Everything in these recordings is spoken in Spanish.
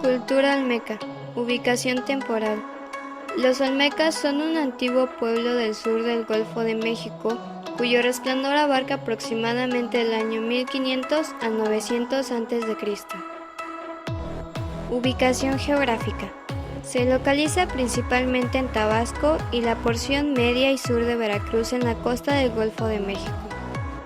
Cultura olmeca. Ubicación temporal. Los olmecas son un antiguo pueblo del sur del Golfo de México, cuyo resplandor abarca aproximadamente el año 1500 a 900 a.C. Ubicación geográfica. Se localiza principalmente en Tabasco y la porción media y sur de Veracruz en la costa del Golfo de México.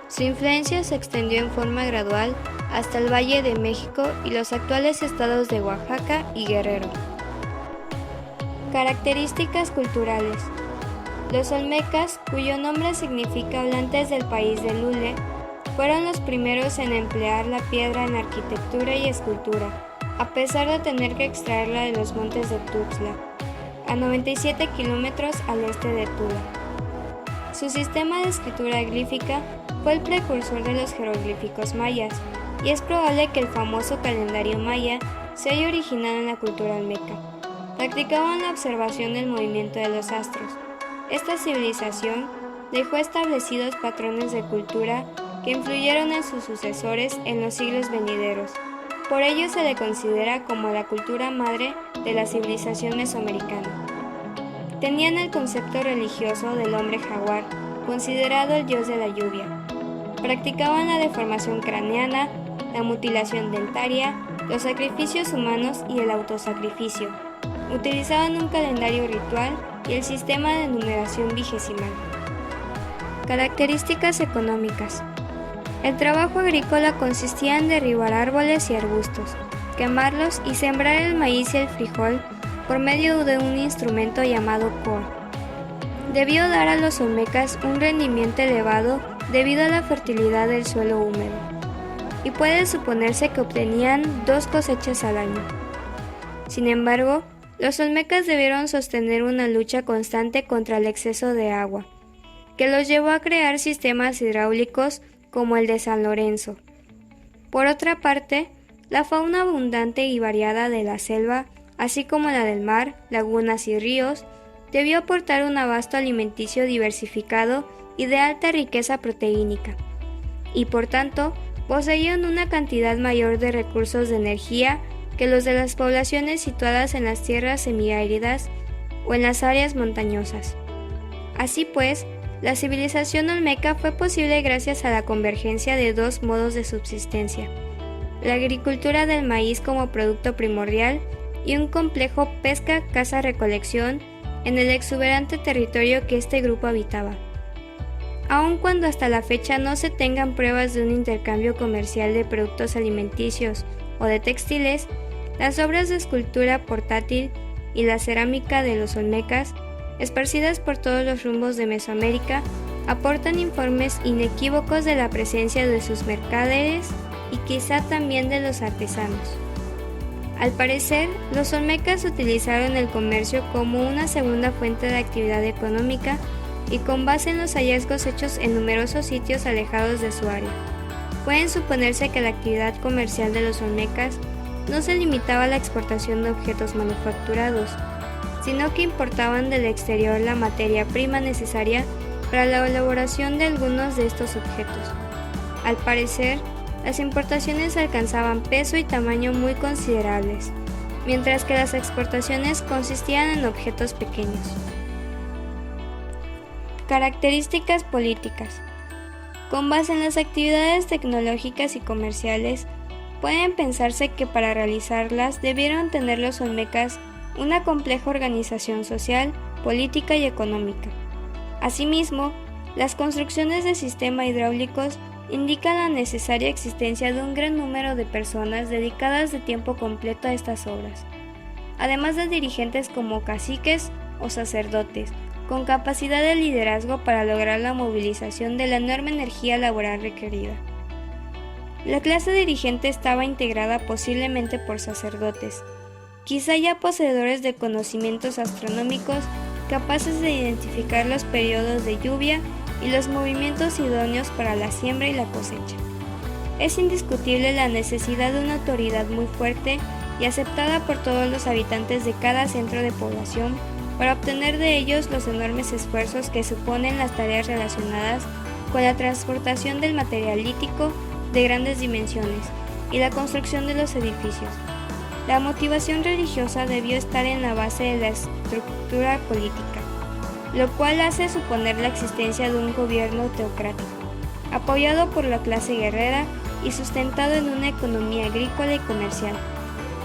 Su influencia se extendió en forma gradual hasta el Valle de México y los actuales estados de Oaxaca y Guerrero. Características culturales. Los olmecas, cuyo nombre significa hablantes del país de Lule, fueron los primeros en emplear la piedra en arquitectura y escultura, a pesar de tener que extraerla de los montes de Tuxtla, a 97 kilómetros al este de Tula. Su sistema de escritura glífica fue el precursor de los jeroglíficos mayas, y es probable que el famoso calendario maya se haya originado en la cultura olmeca. Practicaban la observación del movimiento de los astros. Esta civilización dejó establecidos patrones de cultura que influyeron en sus sucesores en los siglos venideros. Por ello se le considera como la cultura madre de la civilización mesoamericana. Tenían el concepto religioso del hombre jaguar, considerado el dios de la lluvia. Practicaban la deformación craneana, la mutilación dentaria, los sacrificios humanos y el autosacrificio. Utilizaban un calendario ritual y el sistema de numeración vigesimal. Características económicas. El trabajo agrícola consistía en derribar árboles y arbustos, quemarlos y sembrar el maíz y el frijol por medio de un instrumento llamado coa. Debió dar a los olmecas un rendimiento elevado debido a la fertilidad del suelo húmedo, y puede suponerse que obtenían 2 cosechas al año. Sin embargo, los olmecas debieron sostener una lucha constante contra el exceso de agua, que los llevó a crear sistemas hidráulicos como el de San Lorenzo. Por otra parte, la fauna abundante y variada de la selva, así como la del mar, lagunas y ríos, debió aportar un abasto alimenticio diversificado y de alta riqueza proteínica, y por tanto, poseían una cantidad mayor de recursos de energía que los de las poblaciones situadas en las tierras semiáridas o en las áreas montañosas. Así pues, la civilización olmeca fue posible gracias a la convergencia de 2 modos de subsistencia: la agricultura del maíz como producto primordial y un complejo pesca-caza-recolección en el exuberante territorio que este grupo habitaba. Aun cuando hasta la fecha no se tengan pruebas de un intercambio comercial de productos alimenticios o de textiles, las obras de escultura portátil y la cerámica de los olmecas, esparcidas por todos los rumbos de Mesoamérica, aportan informes inequívocos de la presencia de sus mercaderes y quizá también de los artesanos. Al parecer, los olmecas utilizaron el comercio como una segunda fuente de actividad económica y con base en los hallazgos hechos en numerosos sitios alejados de su área. Pueden suponerse que la actividad comercial de los olmecas no se limitaba a la exportación de objetos manufacturados, sino que importaban del exterior la materia prima necesaria para la elaboración de algunos de estos objetos. Al parecer, las importaciones alcanzaban peso y tamaño muy considerables, mientras que las exportaciones consistían en objetos pequeños. Características políticas. Con base en las actividades tecnológicas y comerciales, pueden pensarse que para realizarlas debieron tener los olmecas una compleja organización social, política y económica. Asimismo, las construcciones de sistemas hidráulicos indican la necesaria existencia de un gran número de personas dedicadas de tiempo completo a estas obras, además de dirigentes como caciques o sacerdotes, con capacidad de liderazgo para lograr la movilización de la enorme energía laboral requerida. La clase dirigente estaba integrada posiblemente por sacerdotes, quizá ya poseedores de conocimientos astronómicos capaces de identificar los periodos de lluvia y los movimientos idóneos para la siembra y la cosecha. Es indiscutible la necesidad de una autoridad muy fuerte y aceptada por todos los habitantes de cada centro de población para obtener de ellos los enormes esfuerzos que suponen las tareas relacionadas con la transportación del material lítico de grandes dimensiones y la construcción de los edificios. la motivación religiosa debió estar en la base de la estructura política, lo cual hace suponer la existencia de un gobierno teocrático, apoyado por la clase guerrera y sustentado en una economía agrícola y comercial.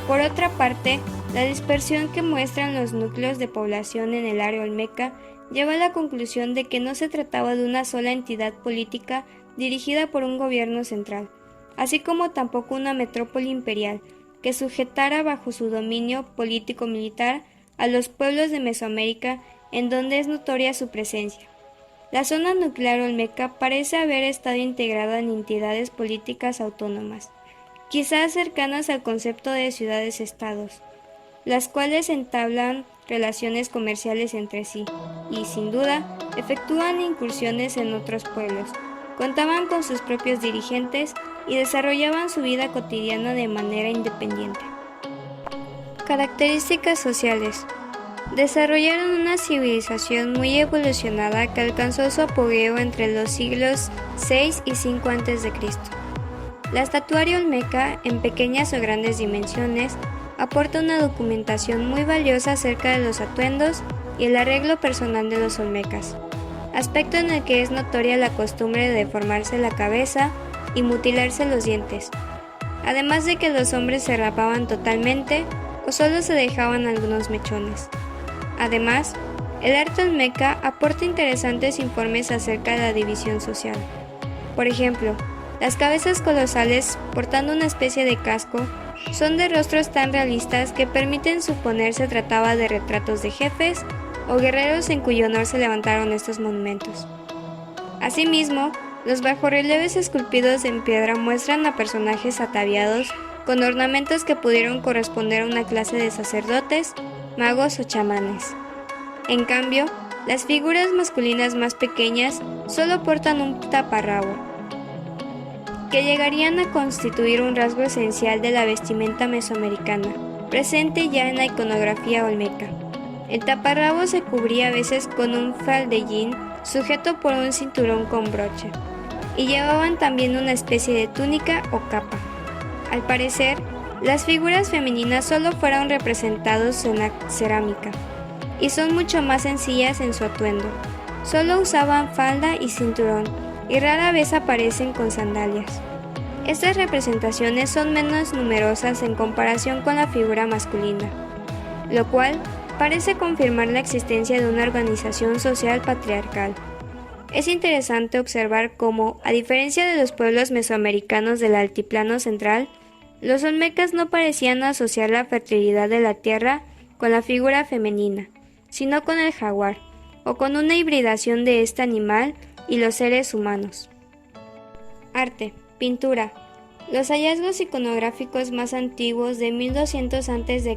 Por otra parte, la dispersión que muestran los núcleos de población en el área olmeca lleva a la conclusión de que no se trataba de una sola entidad política dirigida por un gobierno central, así como tampoco una metrópoli imperial que sujetara bajo su dominio político-militar a los pueblos de Mesoamérica en donde es notoria su presencia. La zona nuclear olmeca parece haber estado integrada en entidades políticas autónomas, quizás cercanas al concepto de ciudades-estados, las cuales entablan relaciones comerciales entre sí y, sin duda, efectúan incursiones en otros pueblos, contaban con sus propios dirigentes y desarrollaban su vida cotidiana de manera independiente. Características sociales. Desarrollaron una civilización muy evolucionada que alcanzó su apogeo entre los siglos VI y V a.C. La estatuaria olmeca, en pequeñas o grandes dimensiones, aporta una documentación muy valiosa acerca de los atuendos y el arreglo personal de los olmecas, aspecto en el que es notoria la costumbre de deformarse la cabeza y mutilarse los dientes, además de que los hombres se rapaban totalmente o solo se dejaban algunos mechones. Además, el arte olmeca aporta interesantes informes acerca de la división social. Por ejemplo, las cabezas colosales, portando una especie de casco, son de rostros tan realistas que permiten suponer se trataba de retratos de jefes o guerreros en cuyo honor se levantaron estos monumentos. Asimismo, los bajorrelieves esculpidos en piedra muestran a personajes ataviados con ornamentos que pudieron corresponder a una clase de sacerdotes, magos o chamanes. En cambio, las figuras masculinas más pequeñas solo portan un taparrabo, que llegarían a constituir un rasgo esencial de la vestimenta mesoamericana, presente ya en la iconografía olmeca. El taparrabo se cubría a veces con un faldellín sujeto por un cinturón con broche, y llevaban también una especie de túnica o capa. Al parecer, las figuras femeninas solo fueron representadas en la cerámica, y son mucho más sencillas en su atuendo. Solo usaban falda y cinturón, y rara vez aparecen con sandalias. Estas representaciones son menos numerosas en comparación con la figura masculina, lo cual parece confirmar la existencia de una organización social patriarcal. Es interesante observar cómo, a diferencia de los pueblos mesoamericanos del altiplano central, los olmecas no parecían asociar la fertilidad de la tierra con la figura femenina, sino con el jaguar, o con una hibridación de este animal y los seres humanos. Arte, pintura. Los hallazgos iconográficos más antiguos de 1200 a.C.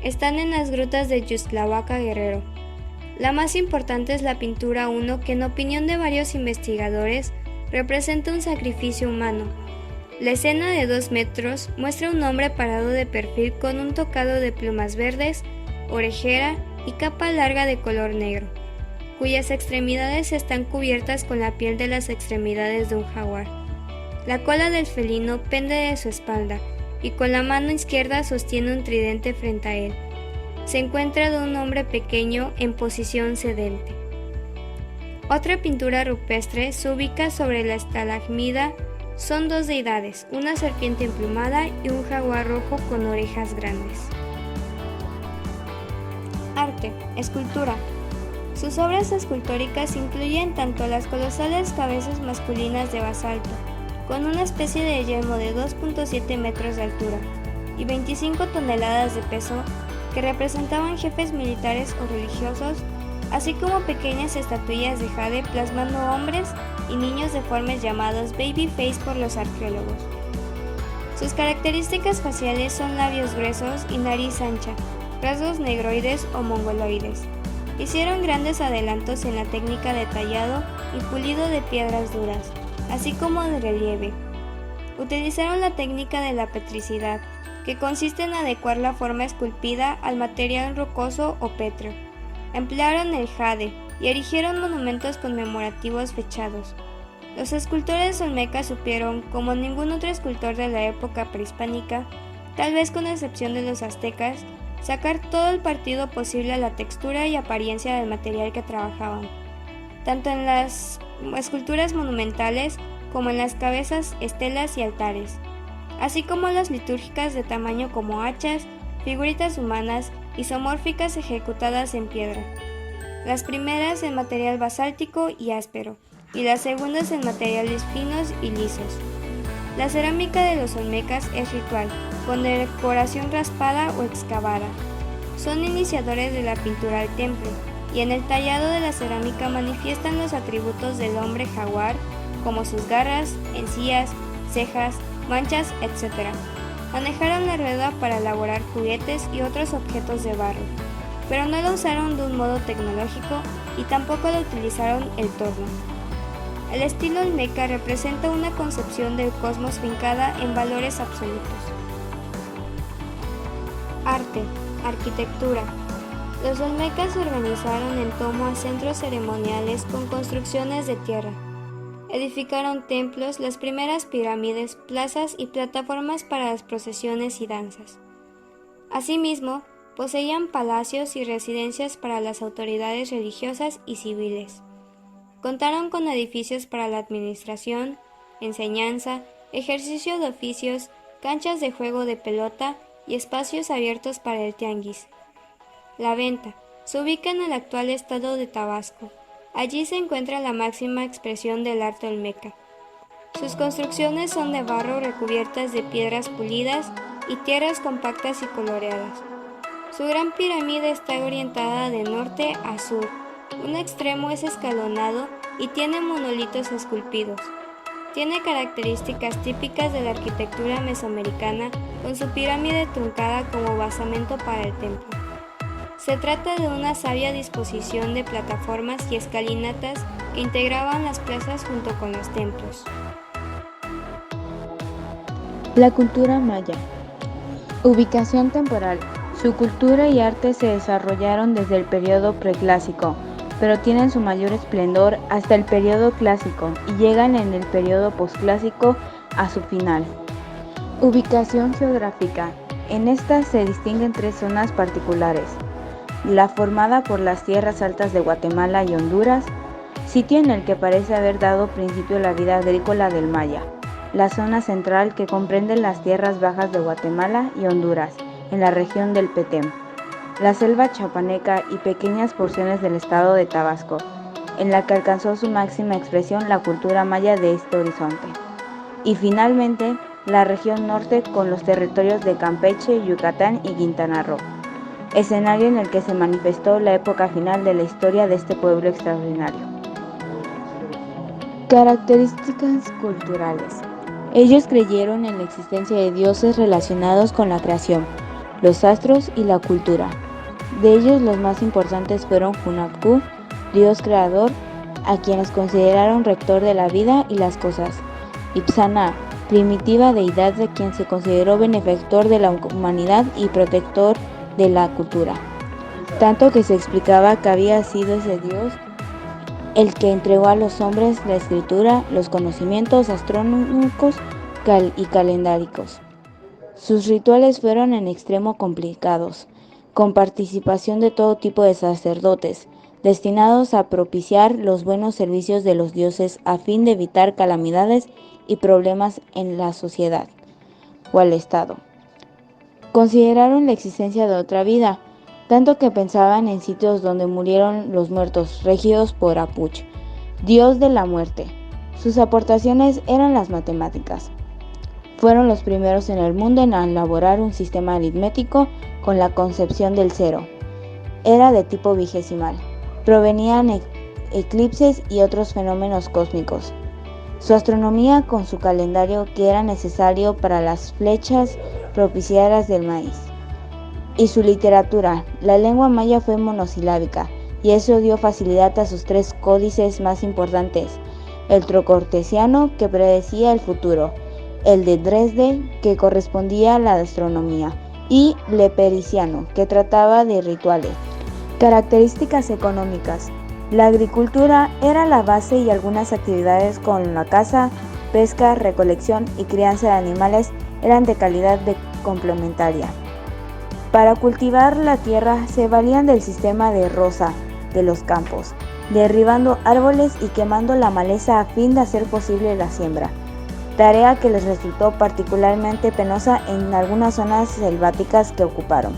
están en las grutas de Yuxtlahuaca, Guerrero. La más importante es la pintura 1, que en opinión de varios investigadores representa un sacrificio humano. La escena de 2 metros muestra a un hombre parado de perfil con un tocado de plumas verdes, orejera y capa larga de color negro, cuyas extremidades están cubiertas con la piel de las extremidades de un jaguar. La cola del felino pende de su espalda y con la mano izquierda sostiene un tridente frente a él. Se encuentra de un hombre pequeño en posición sedente. Otra pintura rupestre se ubica sobre la estalagmida. Son 2 deidades, una serpiente emplumada y un jaguar rojo con orejas grandes. Arte, escultura. Sus obras escultóricas incluyen tanto las colosales cabezas masculinas de basalto, con una especie de yelmo de 2.7 metros de altura y 25 toneladas de peso, que representaban jefes militares o religiosos, así como pequeñas estatuillas de jade plasmando hombres y niños deformes llamados baby face por los arqueólogos. Sus características faciales son labios gruesos y nariz ancha, rasgos negroides o mongoloides. Hicieron grandes adelantos en la técnica de tallado y pulido de piedras duras, así como de relieve. Utilizaron la técnica de la petricidad, que consiste en adecuar la forma esculpida al material rocoso o pétreo. Emplearon el jade y erigieron monumentos conmemorativos fechados. Los escultores olmecas supieron, como ningún otro escultor de la época prehispánica, tal vez con excepción de los aztecas, sacar todo el partido posible a la textura y apariencia del material que trabajaban, tanto en las esculturas monumentales como en las cabezas, estelas y altares, así como las litúrgicas de tamaño como hachas, figuritas humanas isomórficas ejecutadas en piedra, las primeras en material basáltico y áspero, y las segundas en materiales finos y lisos. La cerámica de los olmecas es ritual, con decoración raspada o excavada. Son iniciadores de la pintura al temple, y en el tallado de la cerámica manifiestan los atributos del hombre jaguar, como sus garras, encías, cejas, manchas, etc. Manejaron la rueda para elaborar juguetes y otros objetos de barro, pero no lo usaron de un modo tecnológico y tampoco lo utilizaron el torno. El estilo olmeca representa una concepción del cosmos fincada en valores absolutos. Arte, arquitectura. Los olmecas se organizaron en torno a centros ceremoniales con construcciones de tierra. Edificaron templos, las primeras pirámides, plazas y plataformas para las procesiones y danzas. Asimismo, poseían palacios y residencias para las autoridades religiosas y civiles. Contaron con edificios para la administración, enseñanza, ejercicio de oficios, canchas de juego de pelota y espacios abiertos para el tianguis. La Venta se ubica en el actual estado de Tabasco. Allí se encuentra la máxima expresión del arte olmeca. Sus construcciones son de barro recubiertas de piedras pulidas y tierras compactas y coloreadas. Su gran pirámide está orientada de norte a sur. Un extremo es escalonado y tiene monolitos esculpidos. Tiene características típicas de la arquitectura mesoamericana, con su pirámide truncada como basamento para el templo. Se trata de una sabia disposición de plataformas y escalinatas que integraban las plazas junto con los templos. La cultura maya. Ubicación temporal. Su cultura y arte se desarrollaron desde el periodo preclásico, pero tienen su mayor esplendor hasta el periodo clásico y llegan en el periodo posclásico a su final. Ubicación geográfica. En esta se distinguen tres zonas particulares: la formada por las tierras altas de Guatemala y Honduras, sitio en el que parece haber dado principio la vida agrícola del maya; la zona central, que comprende las tierras bajas de Guatemala y Honduras, en la región del Petén; la selva chapaneca y pequeñas porciones del estado de Tabasco, en la que alcanzó su máxima expresión la cultura maya de este horizonte; y finalmente, la región norte con los territorios de Campeche, Yucatán y Quintana Roo, escenario en el que se manifestó la época final de la historia de este pueblo extraordinario. Características culturales. Ellos creyeron en la existencia de dioses relacionados con la creación, los astros y la cultura. De ellos los más importantes fueron Hunabku, dios creador, a quienes consideraron rector de la vida y las cosas; Ipsana, primitiva deidad de quien se consideró benefactor de la humanidad y protector de la cultura, tanto que se explicaba que había sido ese dios el que entregó a los hombres la escritura, los conocimientos astronómicos y calendáricos. Sus rituales fueron en extremo complicados, con participación de todo tipo de sacerdotes, destinados a propiciar los buenos servicios de los dioses a fin de evitar calamidades y problemas en la sociedad o al Estado. Consideraron la existencia de otra vida, tanto que pensaban en sitios donde murieron los muertos, regidos por Apuch, dios de la muerte. Sus aportaciones eran las matemáticas. Fueron los primeros en el mundo en elaborar un sistema aritmético con la concepción del cero. Era de tipo vigesimal. Provenían eclipses y otros fenómenos cósmicos. Su astronomía con su calendario, que era necesario para las flechas propiciadas del maíz. Y su literatura. La lengua maya fue monosilábica, y eso dio facilidad a sus tres códices más importantes: el trocortesiano, que predecía el futuro; el de Dresde, que correspondía a la astronomía; y lepericiano, que trataba de rituales. Características económicas. La agricultura era la base y algunas actividades con la caza, pesca, recolección y crianza de animales eran de calidad complementaria. Para cultivar la tierra se valían del sistema de roza de los campos, derribando árboles y quemando la maleza a fin de hacer posible la siembra, tarea que les resultó particularmente penosa en algunas zonas selváticas que ocuparon.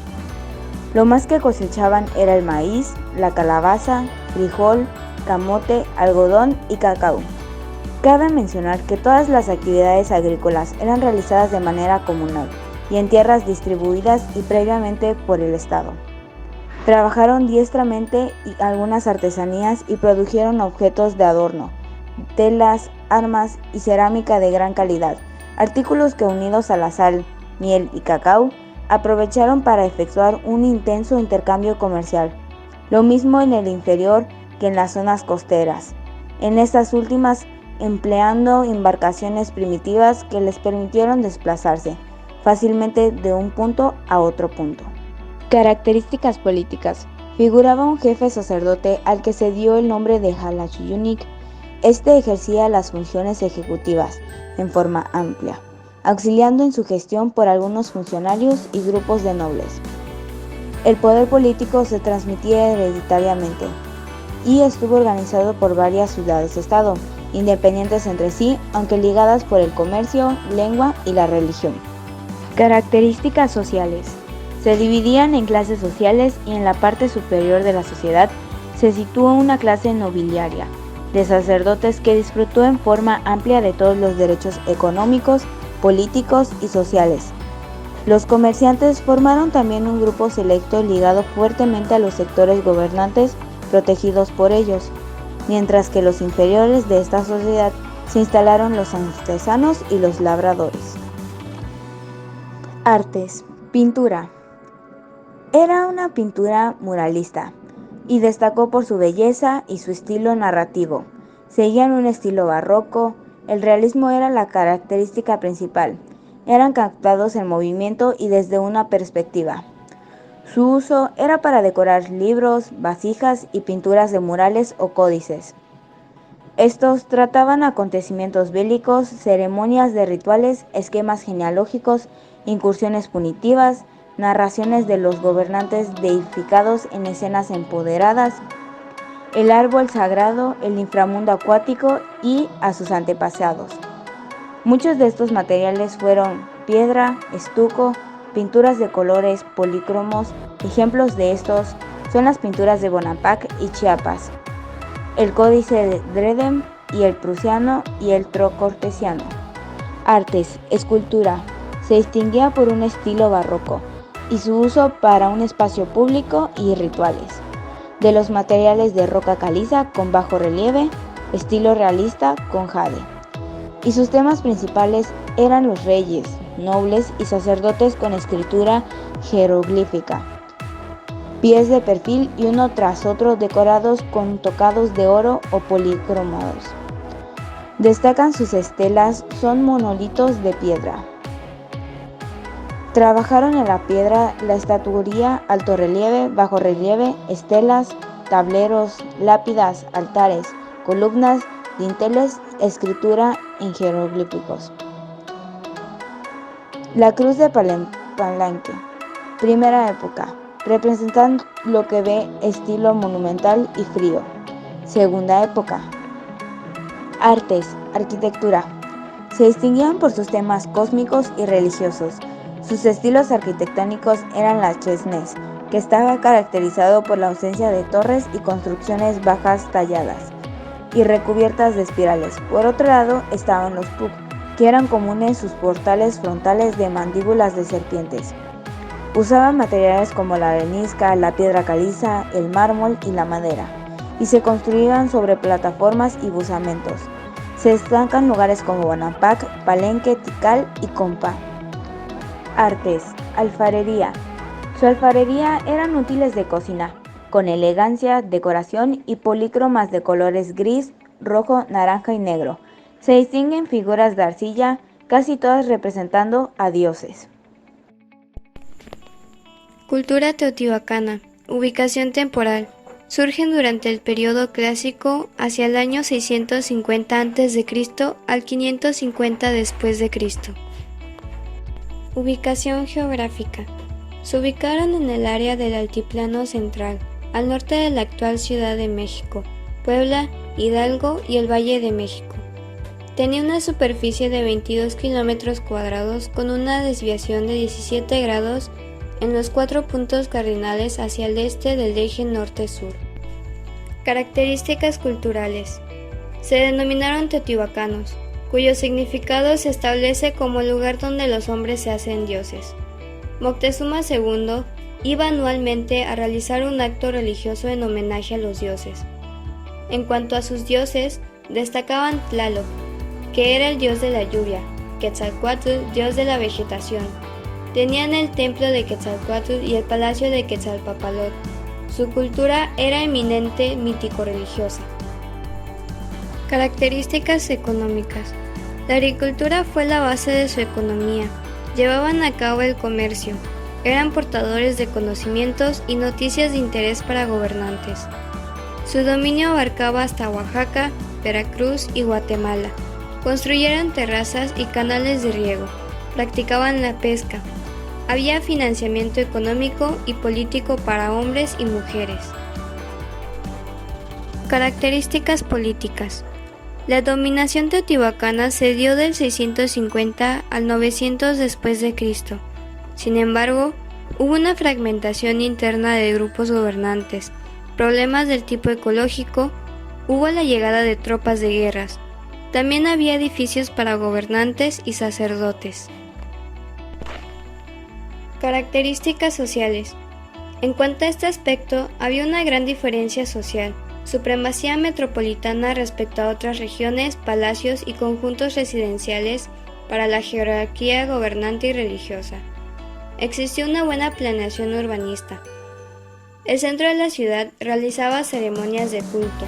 Lo más que cosechaban era el maíz, la calabaza, frijol, camote, algodón y cacao. Cabe mencionar que todas las actividades agrícolas eran realizadas de manera comunal y en tierras distribuidas y previamente por el Estado. Trabajaron diestramente y algunas artesanías y produjeron objetos de adorno, telas, armas y cerámica de gran calidad, artículos que unidos a la sal, miel y cacao, aprovecharon para efectuar un intenso intercambio comercial. Lo mismo en el inferior que en las zonas costeras. En estas últimas, empleando embarcaciones primitivas que les permitieron desplazarse fácilmente de un punto a otro punto. Características políticas. Figuraba un jefe sacerdote al que se dio el nombre de Halachiyunik. Este ejercía las funciones ejecutivas en forma amplia, auxiliando en su gestión por algunos funcionarios y grupos de nobles. El poder político se transmitía hereditariamente y estuvo organizado por varias ciudades-estado, independientes entre sí, aunque ligadas por el comercio, lengua y la religión. Características sociales. Se dividían en clases sociales y en la parte superior de la sociedad se sitúa una clase nobiliaria, de sacerdotes que disfrutó en forma amplia de todos los derechos económicos, políticos y sociales. Los comerciantes formaron también un grupo selecto ligado fuertemente a los sectores gobernantes protegidos por ellos, mientras que los inferiores de esta sociedad se instalaron los artesanos y los labradores. Artes. Pintura. Era una pintura muralista y destacó por su belleza y su estilo narrativo. Seguían un estilo barroco, el realismo era la característica principal. Eran captados en movimiento y desde una perspectiva. Su uso era para decorar libros, vasijas y pinturas de murales o códices. Estos trataban acontecimientos bélicos, ceremonias de rituales, esquemas genealógicos, incursiones punitivas, narraciones de los gobernantes deificados en escenas empoderadas, el árbol sagrado, el inframundo acuático y a sus antepasados. Muchos de estos materiales fueron piedra, estuco, pinturas de colores polícromos. Ejemplos de estos son las pinturas de Bonampak y Chiapas, el Códice de Dresden y el prusiano y el trocortesiano. Artes. Escultura. Se distinguía por un estilo barroco y su uso para un espacio público y rituales. De los materiales de roca caliza con bajo relieve, estilo realista con jade. Y sus temas principales eran los reyes, nobles y sacerdotes con escritura jeroglífica, pies de perfil y uno tras otro decorados con tocados de oro o policromados. Destacan sus estelas, son monolitos de piedra. Trabajaron en la piedra la estatuaría, altorrelieve, bajorrelieve, estelas, tableros, lápidas, altares, columnas, dinteles, escritura en jeroglíficos. La cruz de Palenque, primera época, representan lo que ve estilo monumental y frío. Segunda época. Artes, arquitectura. Se distinguían por sus temas cósmicos y religiosos. Sus estilos arquitectónicos eran la chesnés, que estaba caracterizado por la ausencia de torres y construcciones bajas talladas y recubiertas de espirales. Por otro lado estaban los puc, que eran comunes sus portales frontales de mandíbulas de serpientes. Usaban materiales como la arenisca, la piedra caliza, el mármol y la madera, y se construían sobre plataformas y busamentos. Se destacan lugares como Bonampak, Palenque, Tikal y Compa. Artes. Alfarería. Su alfarería eran útiles de cocina, con elegancia, decoración y polícromas de colores gris, rojo, naranja y negro. Se distinguen figuras de arcilla, casi todas representando a dioses. Cultura teotihuacana. Ubicación temporal. Surgen durante el período clásico hacia el año 650 a.C. al 550 después de Cristo. Ubicación geográfica. Se ubicaron en el área del Altiplano Central, al norte de la actual Ciudad de México, Puebla, Hidalgo y el Valle de México. Tenía una superficie de 22 kilómetros cuadrados con una desviación de 17 grados en los 4 puntos cardinales hacia el este del eje norte-sur. Características culturales. Se denominaron teotihuacanos, cuyo significado se establece como lugar donde los hombres se hacen dioses. Moctezuma II iba anualmente a realizar un acto religioso en homenaje a los dioses. En cuanto a sus dioses, destacaban Tlaloc, que era el dios de la lluvia, Quetzalcóatl, dios de la vegetación. Tenían el templo de Quetzalcóatl y el palacio de Quetzalpapalot. Su cultura era eminente mítico-religiosa. Características económicas. La agricultura fue la base de su economía. Llevaban a cabo el comercio. Eran portadores de conocimientos y noticias de interés para gobernantes. Su dominio abarcaba hasta Oaxaca, Veracruz y Guatemala. Construyeron terrazas y canales de riego. Practicaban la pesca. Había financiamiento económico y político para hombres y mujeres. Características políticas. La dominación teotihuacana se dio del 650 al 900 después de Cristo. Sin embargo, hubo una fragmentación interna de grupos gobernantes, problemas del tipo ecológico, hubo la llegada de tropas de guerras. También había edificios para gobernantes y sacerdotes. Características sociales. En cuanto a este aspecto, había una gran diferencia social, supremacía metropolitana respecto a otras regiones, palacios y conjuntos residenciales para la jerarquía gobernante y religiosa. Existió una buena planeación urbanista. El centro de la ciudad realizaba ceremonias de culto.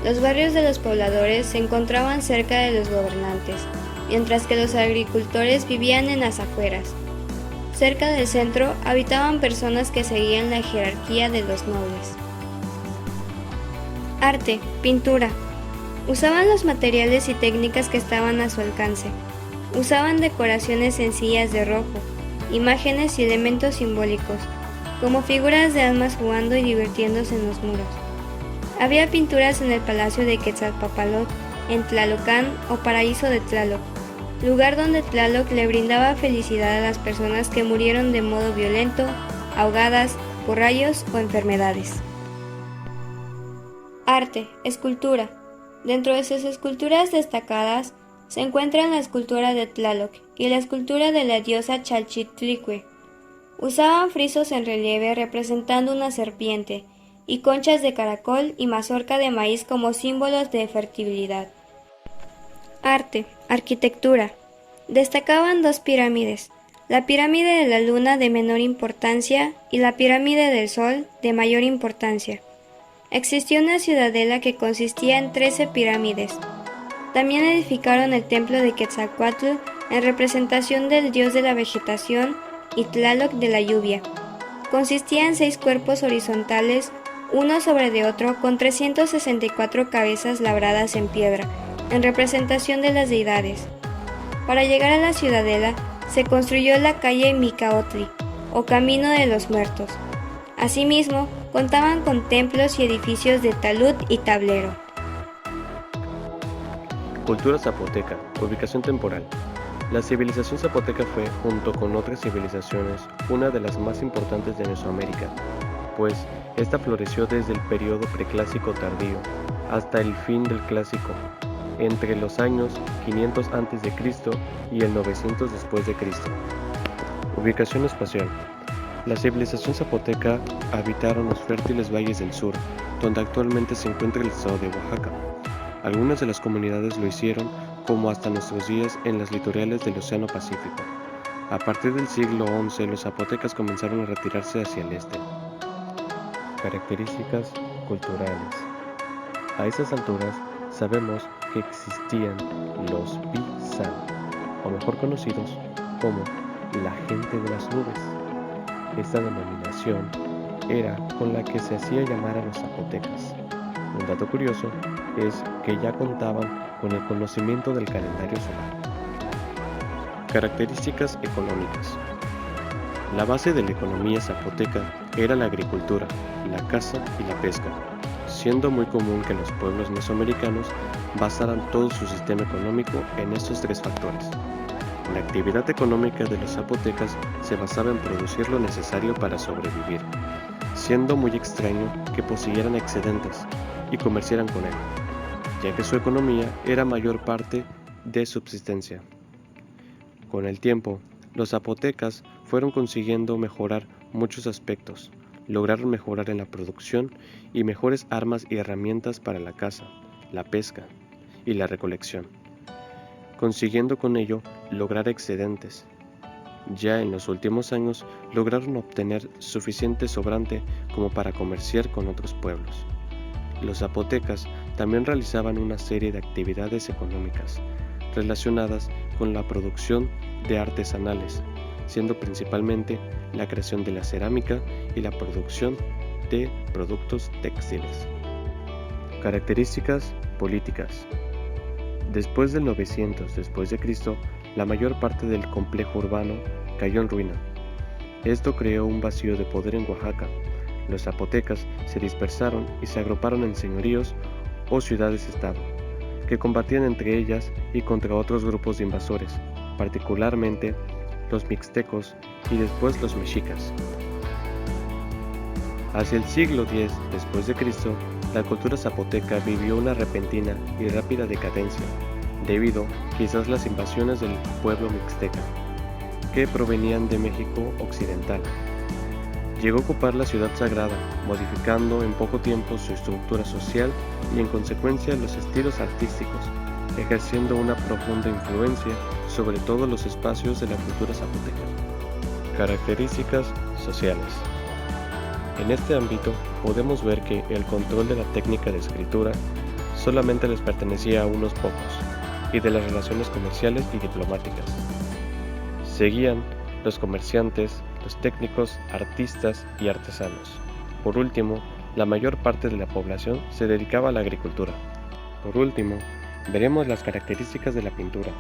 Los barrios de los pobladores se encontraban cerca de los gobernantes, mientras que los agricultores vivían en las afueras. Cerca del centro habitaban personas que seguían la jerarquía de los nobles. Arte, pintura. Usaban los materiales y técnicas que estaban a su alcance. Usaban decoraciones sencillas de rojo, imágenes y elementos simbólicos, como figuras de almas jugando y divirtiéndose en los muros. Había pinturas en el palacio de Quetzalpapalot, en Tlalocán o Paraíso de Tlaloc, lugar donde Tlaloc le brindaba felicidad a las personas que murieron de modo violento, ahogadas, por rayos o enfermedades. Arte, escultura. Dentro de sus esculturas destacadas se encuentran la escultura de Tlaloc y la escultura de la diosa Chalchitlicue. Usaban frisos en relieve representando una serpiente, y conchas de caracol y mazorca de maíz como símbolos de fertilidad. Arte, arquitectura. Destacaban dos pirámides, la pirámide de la luna de menor importancia y la pirámide del sol de mayor importancia. Existió una ciudadela que consistía en 13 pirámides. También edificaron el templo de Quetzalcóatl en representación del dios de la vegetación y Tlaloc de la lluvia. Consistía en 6 cuerpos horizontales, uno sobre de otro, con 364 cabezas labradas en piedra, en representación de las deidades. Para llegar a la ciudadela, se construyó la calle Micaotli, o Camino de los Muertos. Asimismo, contaban con templos y edificios de talud y tablero. Cultura zapoteca, ubicación temporal. La civilización zapoteca fue, junto con otras civilizaciones, una de las más importantes de Mesoamérica, pues esta floreció desde el periodo preclásico tardío hasta el fin del clásico, entre los años 500 a.C. y el 900 después de Cristo. Ubicación espacial. La civilización zapoteca habitaron los fértiles valles del sur, donde actualmente se encuentra el estado de Oaxaca. Algunas de las comunidades lo hicieron, como hasta nuestros días, en las litorales del Océano Pacífico. A partir del siglo XI, los zapotecas comenzaron a retirarse hacia el este. Características culturales. A esas alturas, sabemos que existían los Pisan, o mejor conocidos como la gente de las nubes. Esta denominación era con la que se hacía llamar a los zapotecas. Un dato curioso es que ya contaban con el conocimiento del calendario solar. Características económicas. La base de la economía zapoteca era la agricultura, la caza y la pesca, siendo muy común que los pueblos mesoamericanos basaran todo su sistema económico en estos tres factores. La actividad económica de los zapotecas se basaba en producir lo necesario para sobrevivir, siendo muy extraño que poseyeran excedentes y comerciaran con él, ya que su economía era mayor parte de subsistencia. Con el tiempo, los zapotecas fueron consiguiendo mejorar muchos aspectos, lograron mejorar en la producción y mejores armas y herramientas para la caza, la pesca y la recolección, consiguiendo con ello lograr excedentes. Ya en los últimos años lograron obtener suficiente sobrante como para comerciar con otros pueblos. Los zapotecas también realizaban una serie de actividades económicas relacionadas con la producción de artesanales, siendo principalmente la creación de la cerámica y la producción de productos textiles. Características políticas. Después del 900 después de Cristo, la mayor parte del complejo urbano cayó en ruina. Esto creó un vacío de poder en Oaxaca. Los zapotecas se dispersaron y se agruparon en señoríos o ciudades-estado, que combatían entre ellas y contra otros grupos de invasores, particularmente los mixtecos y después los mexicas. Hacia el siglo X después de Cristo, la cultura zapoteca vivió una repentina y rápida decadencia, debido quizás a las invasiones del pueblo mixteca, que provenían de México occidental. Llegó a ocupar la ciudad sagrada, modificando en poco tiempo su estructura social y en consecuencia los estilos artísticos, ejerciendo una profunda influencia sobre todos los espacios de la cultura zapoteca. Características sociales. En este ámbito podemos ver que el control de la técnica de escritura solamente les pertenecía a unos pocos, y de las relaciones comerciales y diplomáticas. Seguían los comerciantes, los técnicos, artistas y artesanos. Por último, la mayor parte de la población se dedicaba a la agricultura. Por último, veremos las características de la pintura.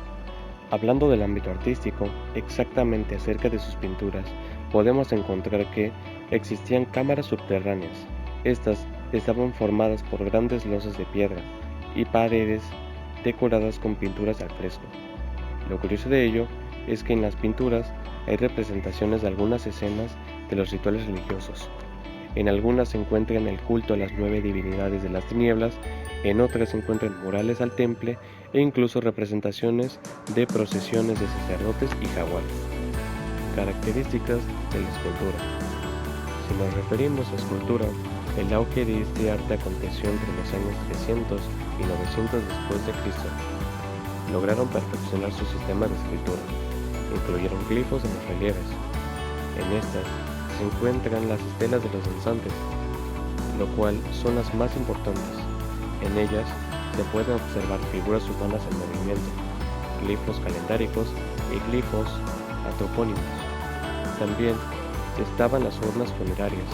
Hablando del ámbito artístico, exactamente acerca de sus pinturas, podemos encontrar que existían cámaras subterráneas. Estas estaban formadas por grandes losas de piedra y paredes decoradas con pinturas al fresco. Lo curioso de ello es que en las pinturas hay representaciones de algunas escenas de los rituales religiosos. En algunas se encuentran el culto a las 9 divinidades de las tinieblas, en otras se encuentran murales al temple e incluso representaciones de procesiones de sacerdotes y jaguares. Características de la escultura. Si nos referimos a escultura, el auge de este arte aconteció entre los años 300 y 900 después de Cristo. Lograron perfeccionar su sistema de escritura. Incluyeron glifos en los relieves. En estas se encuentran las estelas de los danzantes, lo cual son las más importantes. En ellas se pueden observar figuras humanas en movimiento, glifos calendáricos y glifos antropónimos. También estaban las urnas funerarias.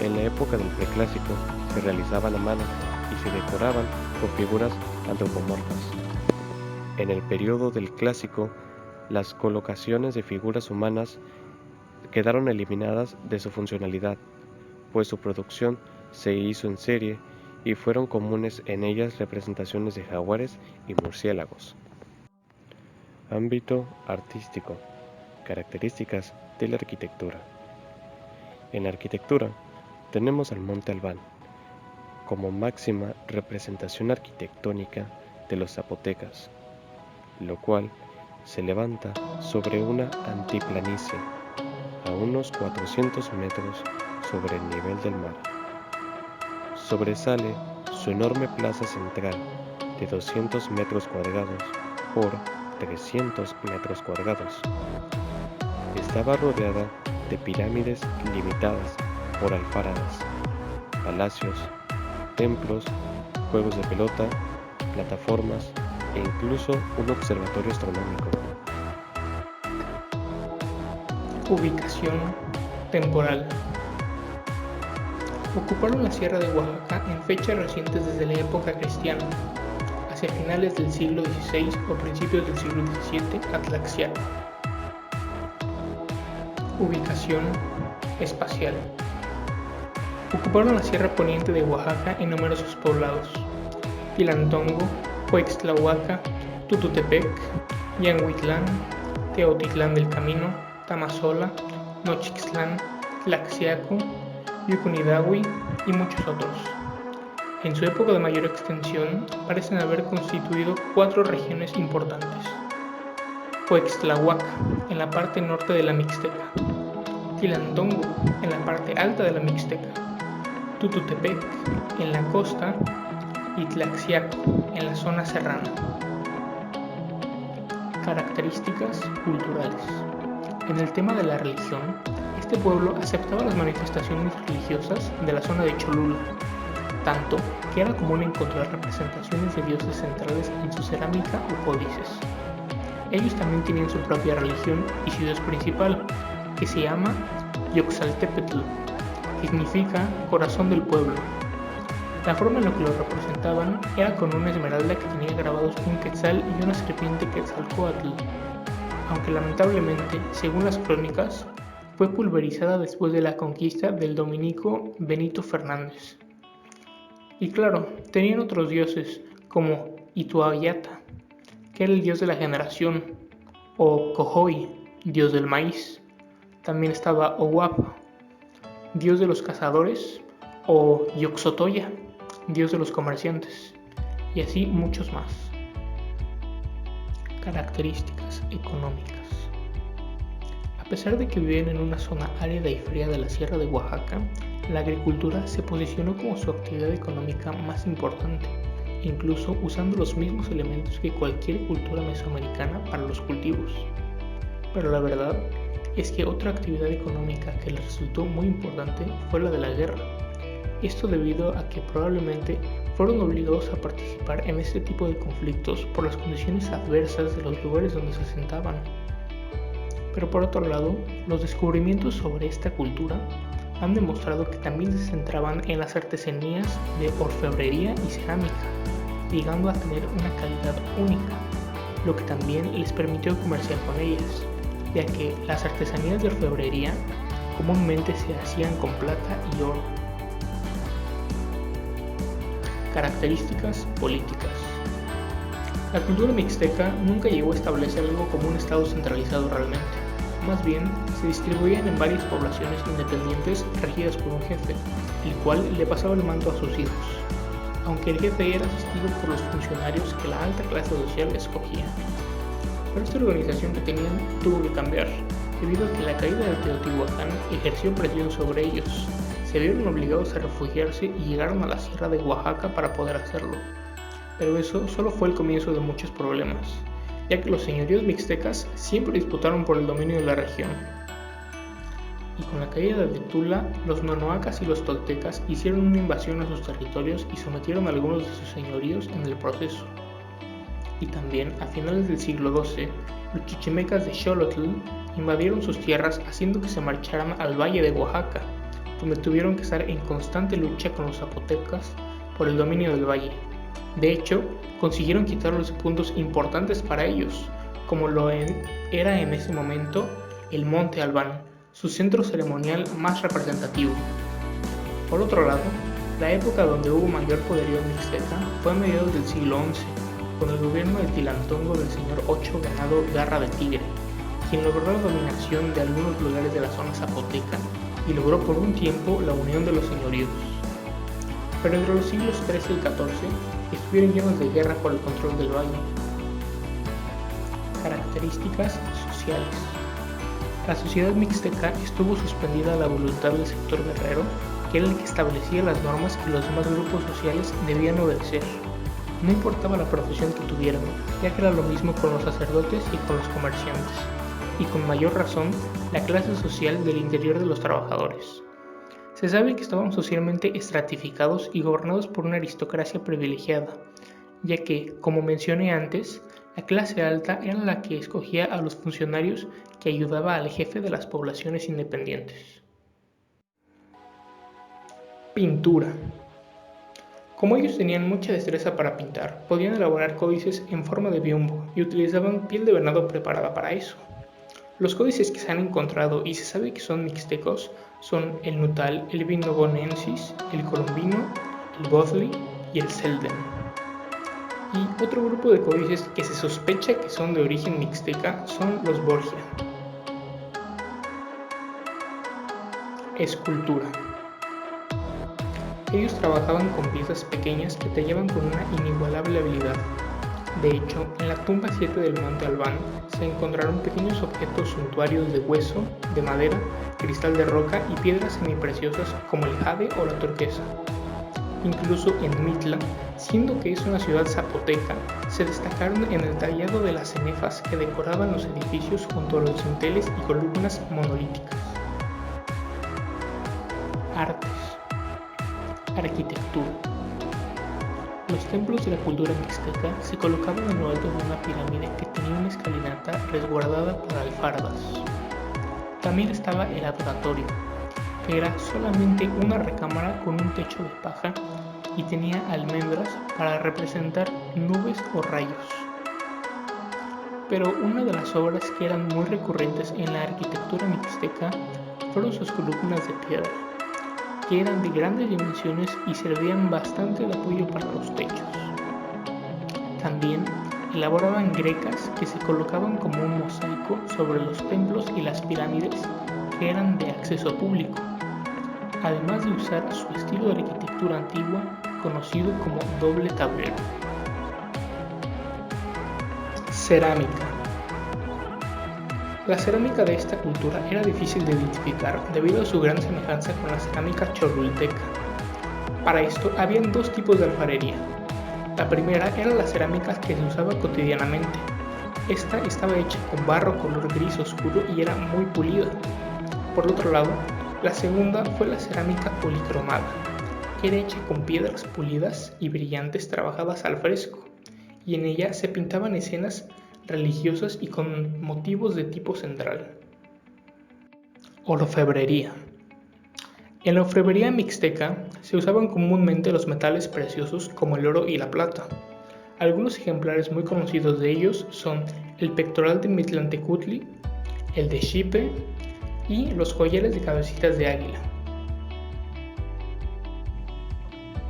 En la época del preclásico se realizaban a mano y se decoraban con figuras antropomorfas. En el periodo del clásico, las colocaciones de figuras humanas quedaron eliminadas de su funcionalidad, pues su producción se hizo en serie y fueron comunes en ellas representaciones de jaguares y murciélagos. Ámbito artístico. Características de la arquitectura. En la arquitectura tenemos al Monte Albán como máxima representación arquitectónica de los zapotecas, lo cual se levanta sobre una altiplanicie a unos 400 metros sobre el nivel del mar. Sobresale su enorme plaza central de 200 metros cuadrados por 300 metros cuadrados. Estaba rodeada de pirámides limitadas por alfaradas, palacios, templos, juegos de pelota, plataformas e incluso un observatorio astronómico. Ubicación temporal. Ocuparon la Sierra de Oaxaca en fechas recientes desde la época cristiana, hacia finales del siglo XVI o principios del siglo XVII Atlaxial. Ubicación espacial. Ocuparon la sierra poniente de Oaxaca en numerosos poblados: Tilantongo, Coixtlahuaca, Tututepec, Yanhuitlán, Teotitlán del Camino, Tamazola, Nochixtlán, Tlaxiaco, Yucunidahui y muchos otros. En su época de mayor extensión, parecen haber constituido 4 regiones importantes: Coixtlahuaca, en la parte norte de la Mixteca; Tilantongo, en la parte alta de la Mixteca; Tututepec, en la costa; y Tlaxiaco, en la zona serrana. Características culturales. En el tema de la religión, este pueblo aceptaba las manifestaciones religiosas de la zona de Cholula, tanto que era común encontrar representaciones de dioses centrales en su cerámica o códices. Ellos también tenían su propia religión y ciudad principal, que se llama Yoxaltepetl, que significa corazón del pueblo. La forma en la que lo representaban era con una esmeralda que tenía grabados un quetzal y una serpiente Quetzalcóatl, aunque lamentablemente, según las crónicas, fue pulverizada después de la conquista del dominico Benito Fernández. Y claro, tenían otros dioses, como Ituayata, que era el dios de la generación, o Cojoy, dios del maíz. También estaba Oguap, dios de los cazadores, o Yoxotoya, dios de los comerciantes, y así muchos más. Características económicas. A pesar de que vivían en una zona árida y fría de la Sierra de Oaxaca, la agricultura se posicionó como su actividad económica más importante, incluso usando los mismos elementos que cualquier cultura mesoamericana para los cultivos. Pero la verdad es que otra actividad económica que les resultó muy importante fue la de la guerra. Esto debido a que probablemente fueron obligados a participar en este tipo de conflictos por las condiciones adversas de los lugares donde se asentaban. Pero por otro lado, los descubrimientos sobre esta cultura han demostrado que también se centraban en las artesanías de orfebrería y cerámica, llegando a tener una calidad única, lo que también les permitió comerciar con ellas, ya que las artesanías de orfebrería comúnmente se hacían con plata y oro. Características políticas. La cultura mixteca nunca llegó a establecer algo como un estado centralizado realmente. Más bien, se distribuían en varias poblaciones independientes regidas por un jefe, el cual le pasaba el mando a sus hijos, aunque el jefe era asistido por los funcionarios que la alta clase social escogía. Pero esta organización que tenían tuvo que cambiar, debido a que la caída de Teotihuacán ejerció presión sobre ellos. Se vieron obligados a refugiarse y llegaron a la Sierra de Oaxaca para poder hacerlo. Pero eso solo fue el comienzo de muchos problemas, ya que los señoríos mixtecas siempre disputaron por el dominio de la región. Y con la caída de Tula, los nonoacas y los toltecas hicieron una invasión a sus territorios y sometieron a algunos de sus señoríos en el proceso. Y también, a finales del siglo XII, los chichimecas de Xolotl invadieron sus tierras haciendo que se marcharan al valle de Oaxaca, donde tuvieron que estar en constante lucha con los zapotecas por el dominio del valle. De hecho, consiguieron quitarlos puntos importantes para ellos, como lo era en ese momento el Monte Albán, su centro ceremonial más representativo. Por otro lado, la época donde hubo mayor poderío mixteca fue a mediados del siglo XI, con el gobierno de Tilantongo del señor Ocho Ganado Garra de Tigre, quien logró la dominación de algunos lugares de la zona zapoteca y logró por un tiempo la unión de los señoríos. Pero entre los siglos XIII y XIV estuvieron llenos de guerra por el control del valle. Características sociales. La sociedad mixteca estuvo suspendida a la voluntad del sector guerrero, que era el que establecía las normas que los demás grupos sociales debían obedecer. No importaba la profesión que tuvieran, ya que era lo mismo con los sacerdotes y con los comerciantes, y con mayor razón la clase social del interior de los trabajadores. Se sabe que estaban socialmente estratificados y gobernados por una aristocracia privilegiada, ya que, como mencioné antes, la clase alta era la que escogía a los funcionarios que ayudaba al jefe de las poblaciones independientes. Pintura. Como ellos tenían mucha destreza para pintar, podían elaborar códices en forma de biombo y utilizaban piel de venado preparada para eso. Los códices que se han encontrado y se sabe que son mixtecos son el Nutal, el Vinogonensis, el Colombino, el Bodley y el Selden. Y otro grupo de códices que se sospecha que son de origen mixteca son los Borgia. Escultura. Ellos trabajaban con piezas pequeñas que tallaban con una inigualable habilidad. De hecho, en la tumba 7 del Monte Albán se encontraron pequeños objetos suntuarios de hueso, de madera, cristal de roca y piedras semipreciosas como el jade o la turquesa. Incluso en Mitla, siendo que es una ciudad zapoteca, se destacaron en el tallado de las cenefas que decoraban los edificios junto a los dinteles y columnas monolíticas. Artes. Arquitectura. Los templos de la cultura mixteca se colocaban en lo alto de una pirámide que tenía una escalinata resguardada por alfardas. También estaba el adoratorio, que era solamente una recámara con un techo de paja y tenía almendras para representar nubes o rayos. Pero una de las obras que eran muy recurrentes en la arquitectura mixteca fueron sus columnas de piedra, que eran de grandes dimensiones y servían bastante de apoyo para los techos. También elaboraban grecas que se colocaban como un mosaico sobre los templos y las pirámides que eran de acceso público, además de usar su estilo de arquitectura antigua conocido como doble tablero. Cerámica. La cerámica de esta cultura era difícil de identificar debido a su gran semejanza con la cerámica cholulteca. Para esto habían dos tipos de alfarería. La primera era la cerámica que se usaba cotidianamente. Esta estaba hecha con barro color gris oscuro y era muy pulida. Por otro lado, la segunda fue la cerámica policromada, que era hecha con piedras pulidas y brillantes trabajadas al fresco, y en ella se pintaban escenas religiosas y con motivos de tipo central. Orfebrería. En la orfebrería mixteca se usaban comúnmente los metales preciosos como el oro y la plata. Algunos ejemplares muy conocidos de ellos son el pectoral de Mitlantecutli, el de Xipe y los collares de cabecitas de águila.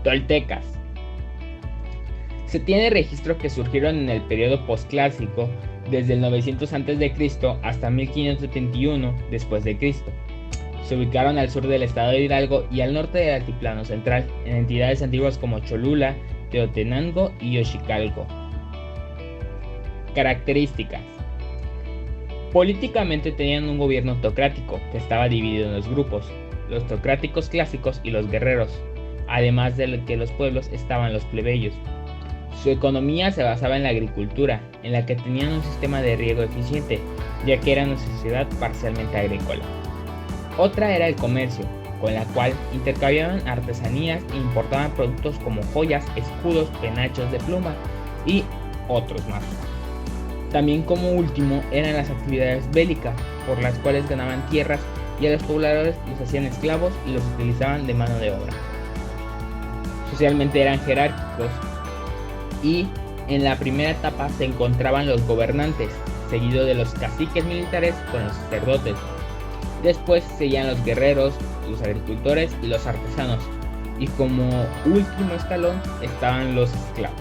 Toltecas. Se tiene registro que surgieron en el periodo posclásico desde el 900 a.C. hasta 1571 después de Cristo. Se ubicaron al sur del estado de Hidalgo y al norte del altiplano central, en entidades antiguas como Cholula, Teotenango y Xochicalco. Características. Políticamente tenían un gobierno autocrático que estaba dividido en dos grupos, los teocráticos clásicos y los guerreros, además de que los pueblos estaban los plebeyos. Su economía se basaba en la agricultura, en la que tenían un sistema de riego eficiente, ya que era una sociedad parcialmente agrícola. Otra era el comercio, con la cual intercambiaban artesanías e importaban productos como joyas, escudos, penachos de pluma y otros más. También como último eran las actividades bélicas, por las cuales ganaban tierras y a los pobladores los hacían esclavos y los utilizaban de mano de obra. Socialmente eran jerárquicos y en la primera etapa se encontraban los gobernantes, seguido de los caciques militares con los sacerdotes. Después seguían los guerreros, los agricultores y los artesanos, y como último escalón estaban los esclavos.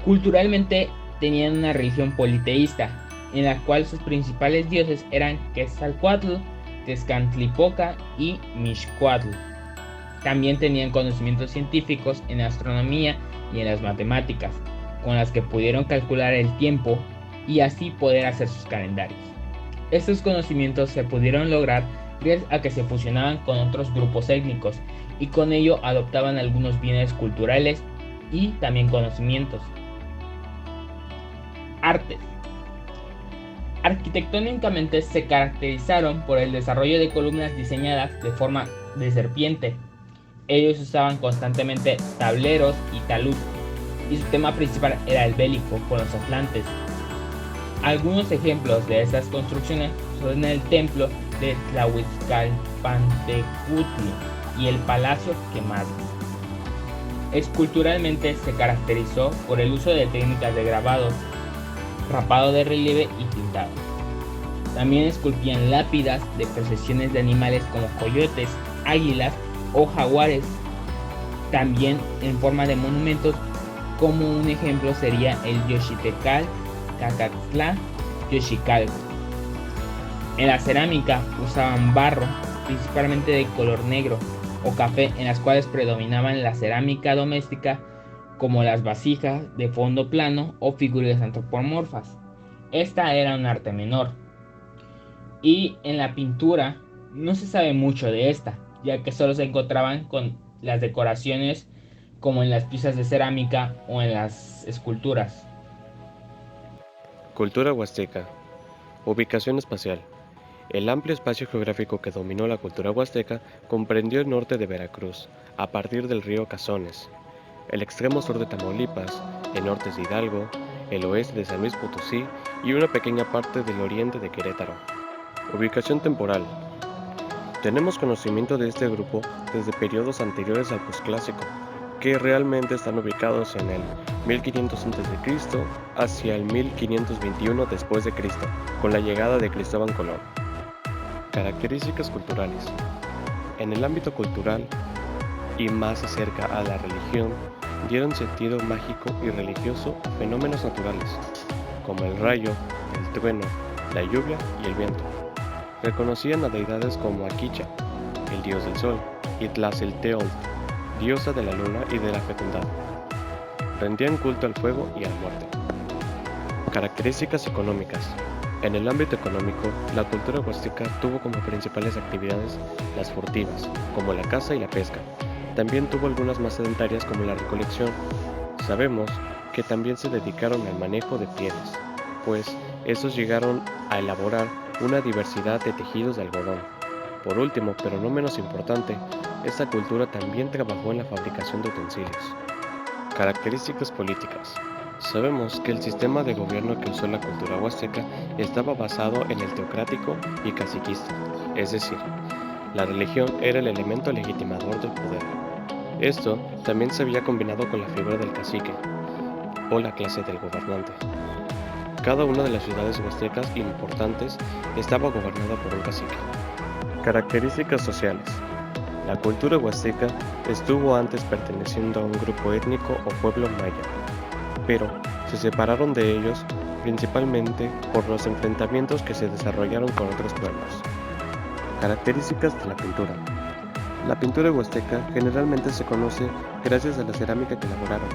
Culturalmente tenían una religión politeísta, en la cual sus principales dioses eran Quetzalcóatl, Tezcatlipoca y Mixcoatl. También tenían conocimientos científicos en astronomía y en las matemáticas, con las que pudieron calcular el tiempo y así poder hacer sus calendarios. Estos conocimientos se pudieron lograr gracias a que se fusionaban con otros grupos étnicos y con ello adoptaban algunos bienes culturales y también conocimientos. Artes. Arquitectónicamente se caracterizaron por el desarrollo de columnas diseñadas de forma de serpiente. Ellos usaban constantemente tableros y talud, y su tema principal era el bélico con los atlantes. Algunos ejemplos de estas construcciones son el templo de Tlahuizcalpantecutli y el palacio quemado. Esculturalmente se caracterizó por el uso de técnicas de grabado, rapado de relieve y pintado. También esculpían lápidas de procesiones de animales como coyotes, águilas o jaguares, también en forma de monumentos, como un ejemplo sería el Yoshitecal Cacatlán Yoshicalco. En la cerámica usaban barro, principalmente de color negro o café, en las cuales predominaban la cerámica doméstica, como las vasijas de fondo plano o figuras antropomorfas. Esta era un arte menor. Y en la pintura no se sabe mucho de esta, ya que solo se encontraban con las decoraciones como en las piezas de cerámica o en las esculturas. Cultura huasteca. Ubicación espacial. El amplio espacio geográfico que dominó la cultura huasteca comprendió el norte de Veracruz, a partir del río Cazones, el extremo sur de Tamaulipas, el norte de Hidalgo, el oeste de San Luis Potosí y una pequeña parte del oriente de Querétaro. Ubicación temporal. Tenemos conocimiento de este grupo desde periodos anteriores al posclásico, que realmente están ubicados en el 1500 a.C. hacia el 1521 después de Cristo, con la llegada de Cristóbal Colón. Características culturales. En el ámbito cultural y más cerca a la religión, dieron sentido mágico y religioso a fenómenos naturales, como el rayo, el trueno, la lluvia y el viento. Reconocían a deidades como Aquicha, el dios del sol, y Tlacilteotl, diosa de la luna y de la fecundad. Rendían culto al fuego y a la muerte. Características económicas. En el ámbito económico, la cultura huasteca tuvo como principales actividades las furtivas, como la caza y la pesca. También tuvo algunas más sedentarias como la recolección. Sabemos que también se dedicaron al manejo de pieles, pues estos llegaron a elaborar una diversidad de tejidos de algodón. Por último, pero no menos importante, esta cultura también trabajó en la fabricación de utensilios. Características políticas. Sabemos que el sistema de gobierno que usó la cultura huasteca estaba basado en el teocrático y caciquista, es decir, la religión era el elemento legitimador del poder. Esto también se había combinado con la figura del cacique, o la clase del gobernante. Cada una de las ciudades huastecas importantes estaba gobernada por un cacique. Características sociales. La cultura huasteca estuvo antes perteneciendo a un grupo étnico o pueblo maya, pero se separaron de ellos principalmente por los enfrentamientos que se desarrollaron con otros pueblos. Características de la pintura. La pintura huasteca generalmente se conoce gracias a la cerámica que elaboraron.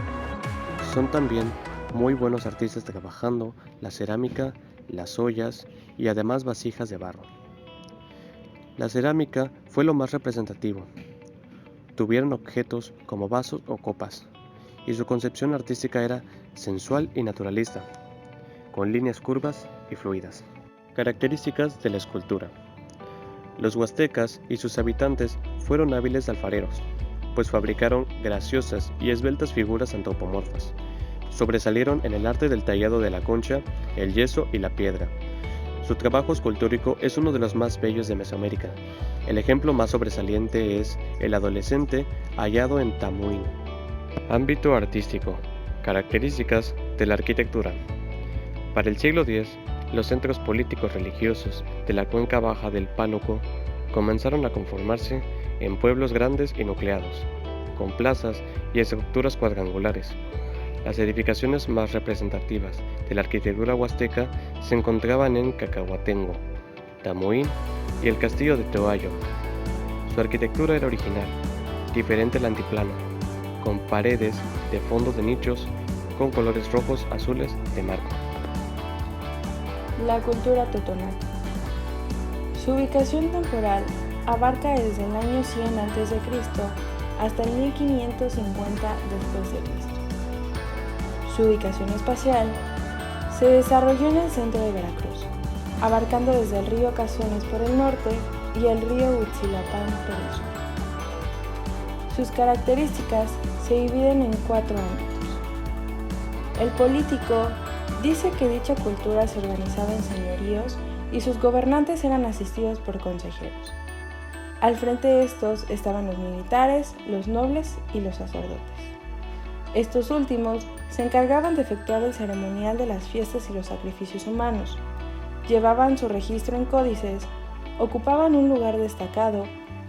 Son también muy buenos artistas trabajando la cerámica, las ollas y además vasijas de barro. La cerámica fue lo más representativo. Tuvieron objetos como vasos o copas, y su concepción artística era sensual y naturalista, con líneas curvas y fluidas. Características de la escultura. Los huastecas y sus habitantes fueron hábiles alfareros, pues fabricaron graciosas y esbeltas figuras antropomorfas. Sobresalieron en el arte del tallado de la concha, el yeso y la piedra. Su trabajo escultórico es uno de los más bellos de Mesoamérica. El ejemplo más sobresaliente es el adolescente hallado en Tamuín. Ámbito artístico. Características de la arquitectura. Para el siglo X, los centros políticos religiosos de la cuenca baja del Pánuco comenzaron a conformarse en pueblos grandes y nucleados, con plazas y estructuras cuadrangulares. Las edificaciones más representativas de la arquitectura huasteca se encontraban en Cacahuatengo, Tamuín y el castillo de Toayo. Su arquitectura era original, diferente al altiplano, con paredes de fondo de nichos con colores rojos azules de marco. La cultura totonaca. Su ubicación temporal abarca desde el año 100 a.C. hasta el 1550 después de Cristo. Su ubicación espacial se desarrolló en el centro de Veracruz, abarcando desde el río Cazones por el norte y el río Huitzilapán por el sur. Sus características se dividen en 4 ámbitos. El político dice que dicha cultura se organizaba en señoríos y sus gobernantes eran asistidos por consejeros. Al frente de estos estaban los militares, los nobles y los sacerdotes. Estos últimos se encargaban de efectuar el ceremonial de las fiestas y los sacrificios humanos, llevaban su registro en códices, ocupaban un lugar destacado,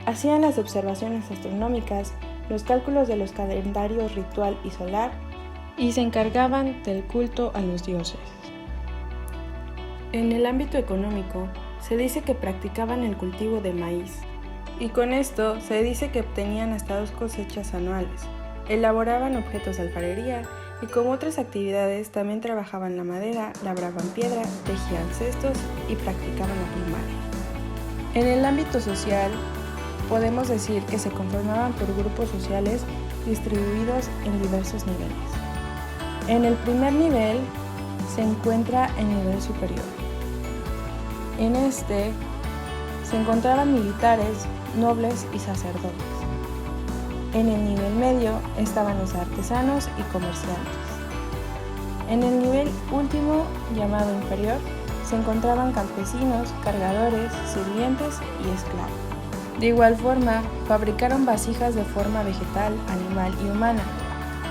hacían las observaciones astronómicas, los cálculos de los calendarios ritual y solar, y se encargaban del culto a los dioses. En el ámbito económico, se dice que practicaban el cultivo de maíz, y con esto se dice que obtenían hasta 2 cosechas anuales. Elaboraban objetos de alfarería y como otras actividades también trabajaban la madera, labraban piedra, tejían cestos y practicaban la plumaria. En el ámbito social, podemos decir que se conformaban por grupos sociales distribuidos en diversos niveles. En el primer nivel se encuentra el nivel superior. En este se encontraban militares, nobles y sacerdotes. En el nivel medio estaban los artesanos y comerciantes. En el nivel último, llamado inferior, se encontraban campesinos, cargadores, sirvientes y esclavos. De igual forma, fabricaron vasijas de forma vegetal, animal y humana,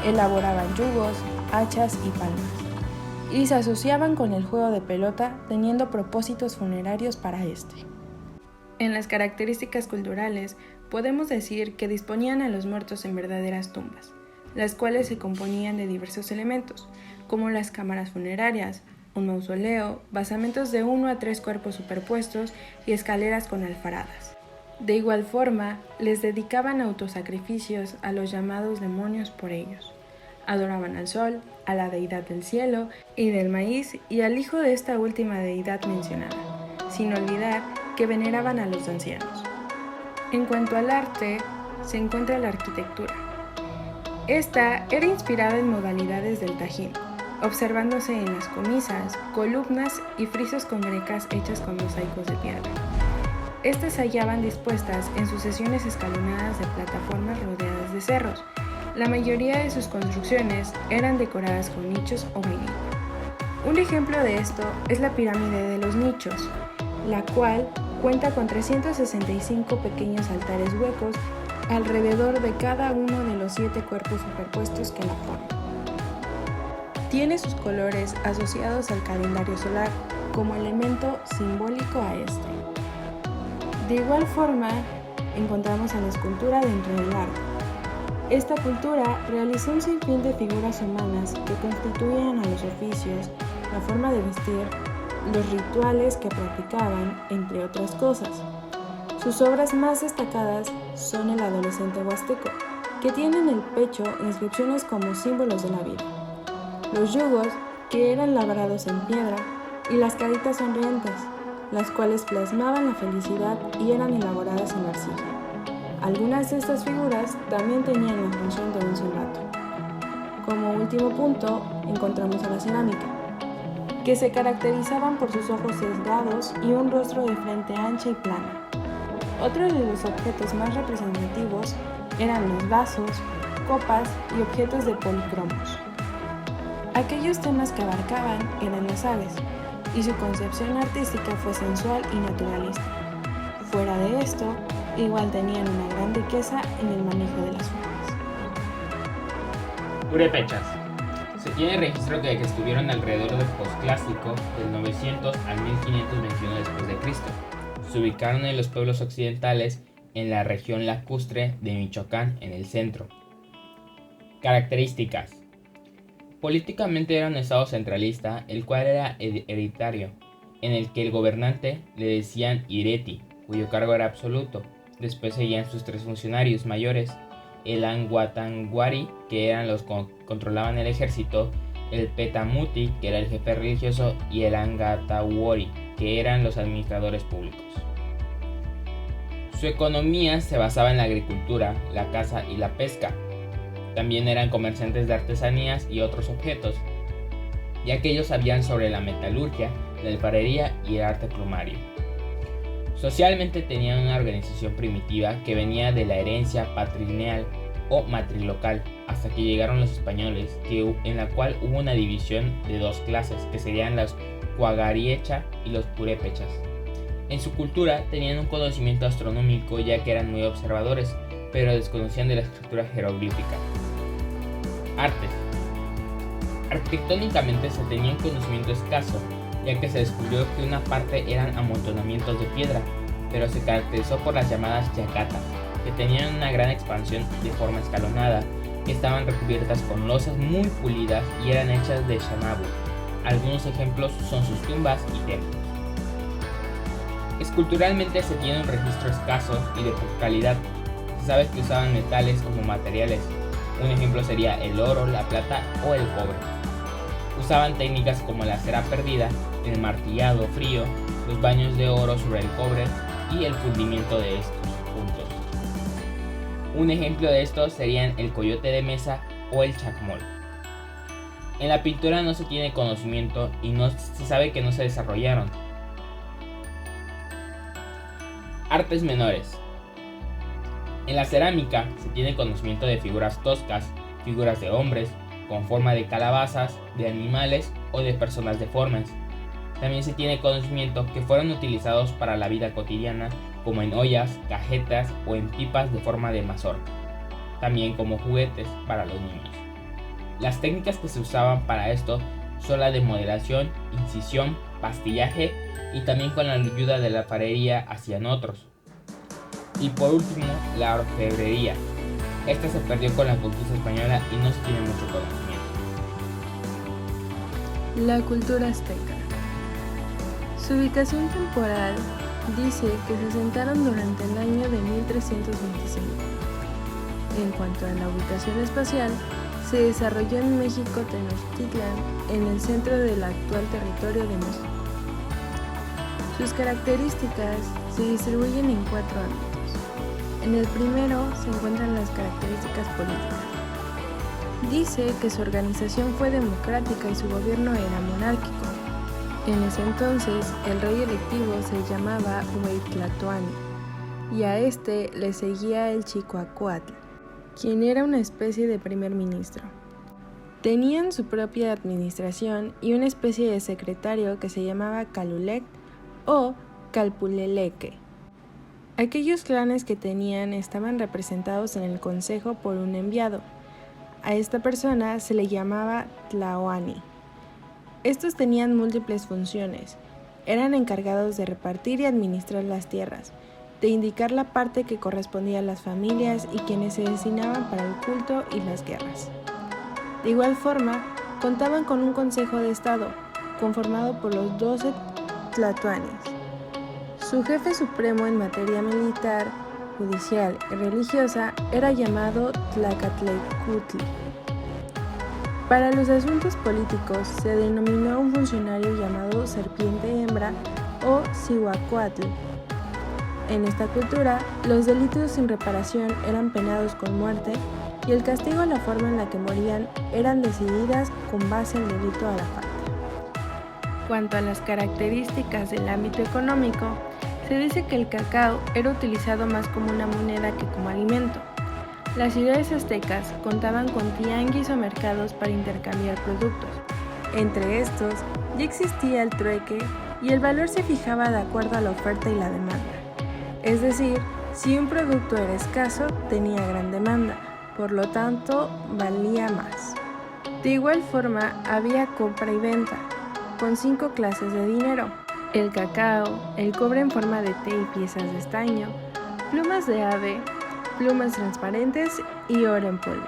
elaboraban yugos, hachas y palmas, y se asociaban con el juego de pelota teniendo propósitos funerarios para este. En las características culturales, podemos decir que disponían a los muertos en verdaderas tumbas, las cuales se componían de diversos elementos, como las cámaras funerarias, un mausoleo, basamentos de 1 a 3 cuerpos superpuestos y escaleras con alfaradas. De igual forma, les dedicaban autosacrificios a los llamados demonios por ellos. Adoraban al sol, a la deidad del cielo y del maíz y al hijo de esta última deidad mencionada, sin olvidar que veneraban a los ancianos. En cuanto al arte, se encuentra la arquitectura. Esta era inspirada en modalidades del Tajín, observándose en las comisas, columnas y frisos con grecas hechas con mosaicos de piedra. Estas se hallaban dispuestas en sucesiones escalonadas de plataformas rodeadas de cerros. La mayoría de sus construcciones eran decoradas con nichos o vainilla. Un ejemplo de esto es la pirámide de los nichos, la cual cuenta con 365 pequeños altares huecos alrededor de cada uno de los 7 cuerpos superpuestos que la forman. Tiene sus colores asociados al calendario solar como elemento simbólico a este. De igual forma, encontramos a la escultura dentro del arte. Esta cultura realizó un sinfín de figuras humanas que constituían a los oficios, la forma de vestir, los rituales que practicaban, entre otras cosas. Sus obras más destacadas son el adolescente huasteco, que tiene en el pecho inscripciones como símbolos de la vida, los yugos, que eran labrados en piedra, y las caritas sonrientes, las cuales plasmaban la felicidad y eran elaboradas en arcilla. Algunas de estas figuras también tenían la función de un silbato. Como último punto, encontramos a la cerámica, que se caracterizaban por sus ojos sesgados y un rostro de frente ancha y plana. Otro de los objetos más representativos eran los vasos, copas y objetos de policromos. Aquellos temas que abarcaban eran las aves, y su concepción artística fue sensual y naturalista. Fuera de esto, igual tenían una gran riqueza en el manejo de las formas. Purépechas. Se tiene registro de que estuvieron alrededor del posclásico del 900 al 1521 después de Cristo. Se ubicaron en los pueblos occidentales en la región lacustre de Michoacán en el centro. Características. Políticamente era un estado centralista, el cual era hereditario, en el que el gobernante le decían Ireti, cuyo cargo era absoluto. Después seguían sus 3 funcionarios mayores, el Anguatanguari, que eran los que controlaban el ejército, el Petamuti, que era el jefe religioso, y el Angatawori, que eran los administradores públicos. Su economía se basaba en la agricultura, la caza y la pesca. También eran comerciantes de artesanías y otros objetos, ya que ellos sabían sobre la metalurgia, la alfarería y el arte plumario. Socialmente tenían una organización primitiva que venía de la herencia patrilineal o matrilocal, hasta que llegaron los españoles, en la cual hubo una división de 2 clases, que serían los cuagariecha y los purépechas. En su cultura tenían un conocimiento astronómico, ya que eran muy observadores, pero desconocían de la escritura jeroglífica. Artes. Arquitectónicamente se tenía un conocimiento escaso, ya que se descubrió que una parte eran amontonamientos de piedra, pero se caracterizó por las llamadas yacatas, que tenían una gran expansión de forma escalonada, que estaban recubiertas con losas muy pulidas y eran hechas de shanabu. Algunos ejemplos son sus tumbas y templos. Esculturalmente se tiene un registro escaso y de poca calidad. Se sabe que usaban metales como materiales. Un ejemplo sería el oro, la plata o el cobre. Usaban técnicas como la cera perdida, el martillado frío, los baños de oro sobre el cobre y el fundimiento de estos puntos. Un ejemplo de estos serían el coyote de mesa o el chacmol. En la pintura no se tiene conocimiento y no se sabe que no se desarrollaron. Artes menores. En la cerámica se tiene conocimiento de figuras toscas, figuras de hombres, con forma de calabazas, de animales o de personas deformes. También se tiene conocimiento que fueron utilizados para la vida cotidiana, como en ollas, cajetas o en pipas de forma de mazorca, también como juguetes para los niños. Las técnicas que se usaban para esto son la de modelación, incisión, pastillaje y también con la ayuda de la alfarería hacían otros. Y por último, la orfebrería. Esta se perdió con la conquista española y no se tiene mucho conocimiento. La cultura azteca. Su ubicación temporal dice que se asentaron durante el año de 1325. En cuanto a la ubicación espacial, se desarrolló en México Tenochtitlan, en el centro del actual territorio de México. Sus características se distribuyen en 4 ámbitos. En el primero se encuentran las características políticas. Dice que su organización fue democrática y su gobierno era monárquico. En ese entonces, el rey electivo se llamaba Hueytlatoani, y a este le seguía el Chicoacuatl, quien era una especie de primer ministro. Tenían su propia administración y una especie de secretario que se llamaba Calulec o Calpuleleque. Aquellos clanes que tenían estaban representados en el consejo por un enviado. A esta persona se le llamaba Tlaoani. Estos tenían múltiples funciones. Eran encargados de repartir y administrar las tierras, de indicar la parte que correspondía a las familias y quienes se designaban para el culto y las guerras. De igual forma, contaban con un consejo de estado, conformado por los 12 tlatoanis. Su jefe supremo en materia militar, judicial y religiosa era llamado Tlacatlecutli. Para los asuntos políticos se denominó a un funcionario llamado serpiente hembra o Cihuacuatl. En esta cultura, los delitos sin reparación eran penados con muerte y el castigo a la forma en la que morían eran decididas con base en el delito a la falta. Cuanto a las características del ámbito económico, se dice que el cacao era utilizado más como una moneda que como alimento. Las ciudades aztecas contaban con tianguis o mercados para intercambiar productos. Entre estos, ya existía el trueque y el valor se fijaba de acuerdo a la oferta y la demanda. Es decir, si un producto era escaso, tenía gran demanda, por lo tanto, valía más. De igual forma, había compra y venta, con 5 clases de dinero: el cacao, el cobre en forma de té y piezas de estaño, plumas de ave, plumas transparentes y oro en polvo.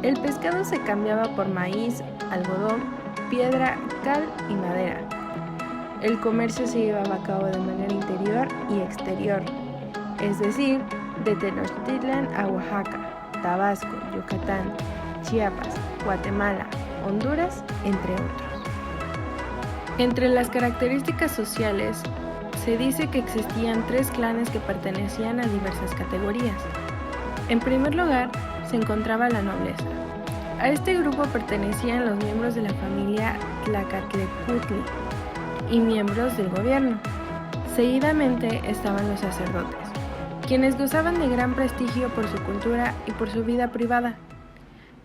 El pescado se cambiaba por maíz, algodón, piedra, cal y madera. El comercio se llevaba a cabo de manera interior y exterior, es decir, de Tenochtitlan a Oaxaca, Tabasco, Yucatán, Chiapas, Guatemala, Honduras, entre otros. Entre las características sociales, se dice que existían 3 clanes que pertenecían a diversas categorías. En primer lugar, se encontraba la nobleza. A este grupo pertenecían los miembros de la familia Tlacatlecutli y miembros del gobierno. Seguidamente estaban los sacerdotes, quienes gozaban de gran prestigio por su cultura y por su vida privada.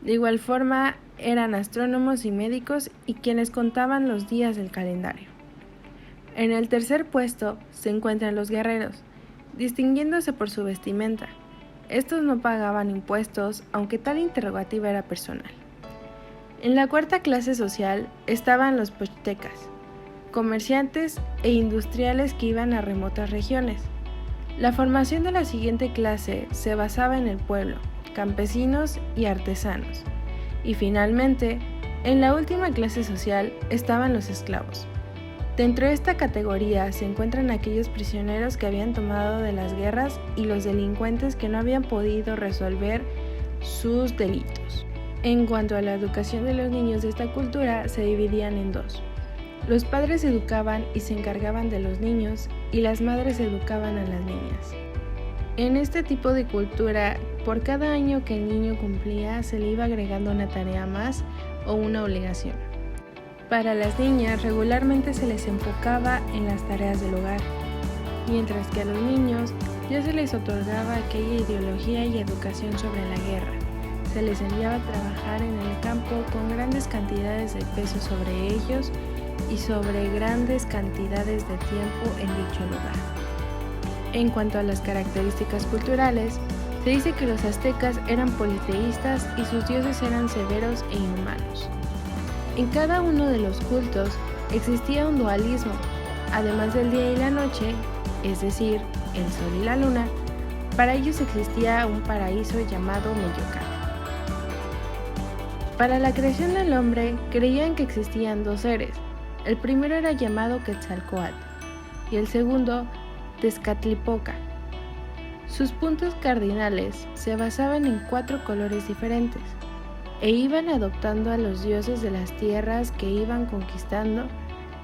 De igual forma, eran astrónomos y médicos y quienes contaban los días del calendario. En el tercer puesto se encuentran los guerreros, distinguiéndose por su vestimenta. Estos no pagaban impuestos, aunque tal interrogativa era personal. En la cuarta clase social estaban los pochtecas, comerciantes e industriales que iban a remotas regiones. La formación de la siguiente clase se basaba en el pueblo, campesinos y artesanos. Y finalmente, en la última clase social estaban los esclavos. Dentro de esta categoría se encuentran aquellos prisioneros que habían tomado de las guerras y los delincuentes que no habían podido resolver sus delitos. En cuanto a la educación de los niños de esta cultura, se dividían en dos. Los padres educaban y se encargaban de los niños y las madres educaban a las niñas. En este tipo de cultura, por cada año que el niño cumplía se le iba agregando una tarea más o una obligación. Para las niñas regularmente se les enfocaba en las tareas del hogar, mientras que a los niños ya se les otorgaba aquella ideología y educación sobre la guerra. Se les enviaba a trabajar en el campo con grandes cantidades de peso sobre ellos y sobre grandes cantidades de tiempo en dicho lugar. En cuanto a las características culturales, se dice que los aztecas eran politeístas y sus dioses eran severos e inhumanos. En cada uno de los cultos existía un dualismo, además del día y la noche, es decir, el sol y la luna. Para ellos existía un paraíso llamado Meyocan. Para la creación del hombre creían que existían dos seres. El primero era llamado Quetzalcóatl y el segundo Tezcatlipoca. Sus puntos cardinales se basaban en 4 colores diferentes e iban adoptando a los dioses de las tierras que iban conquistando,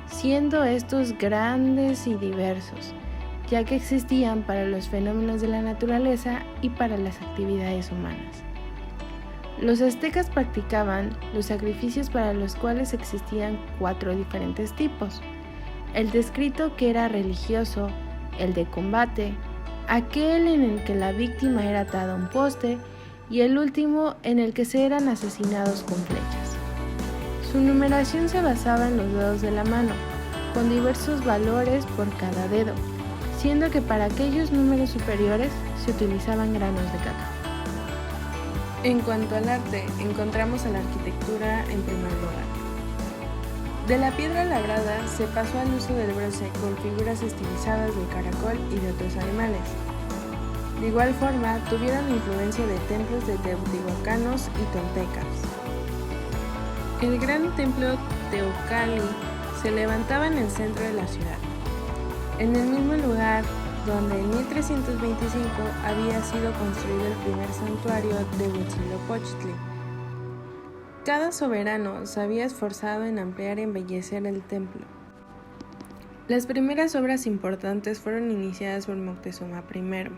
siendo estos grandes y diversos, ya que existían para los fenómenos de la naturaleza y para las actividades humanas. Los aztecas practicaban los sacrificios para los cuales existían 4 diferentes tipos: el descrito, que era religioso, el de combate, aquel en el que la víctima era atada a un poste y el último en el que se eran asesinados con flechas. Su numeración se basaba en los dedos de la mano, con diversos valores por cada dedo, siendo que para aquellos números superiores se utilizaban granos de cacao. En cuanto al arte, encontramos a la arquitectura en primer lugar. De la piedra labrada se pasó al uso del bronce con figuras estilizadas de caracol y de otros animales. De igual forma, tuvieron influencia de templos de teotihuacanos y toltecas. El gran templo Teocalli se levantaba en el centro de la ciudad, en el mismo lugar donde en 1325 había sido construido el primer santuario de Huitzilopochtli. Cada soberano se había esforzado en ampliar y embellecer el templo. Las primeras obras importantes fueron iniciadas por Moctezuma I.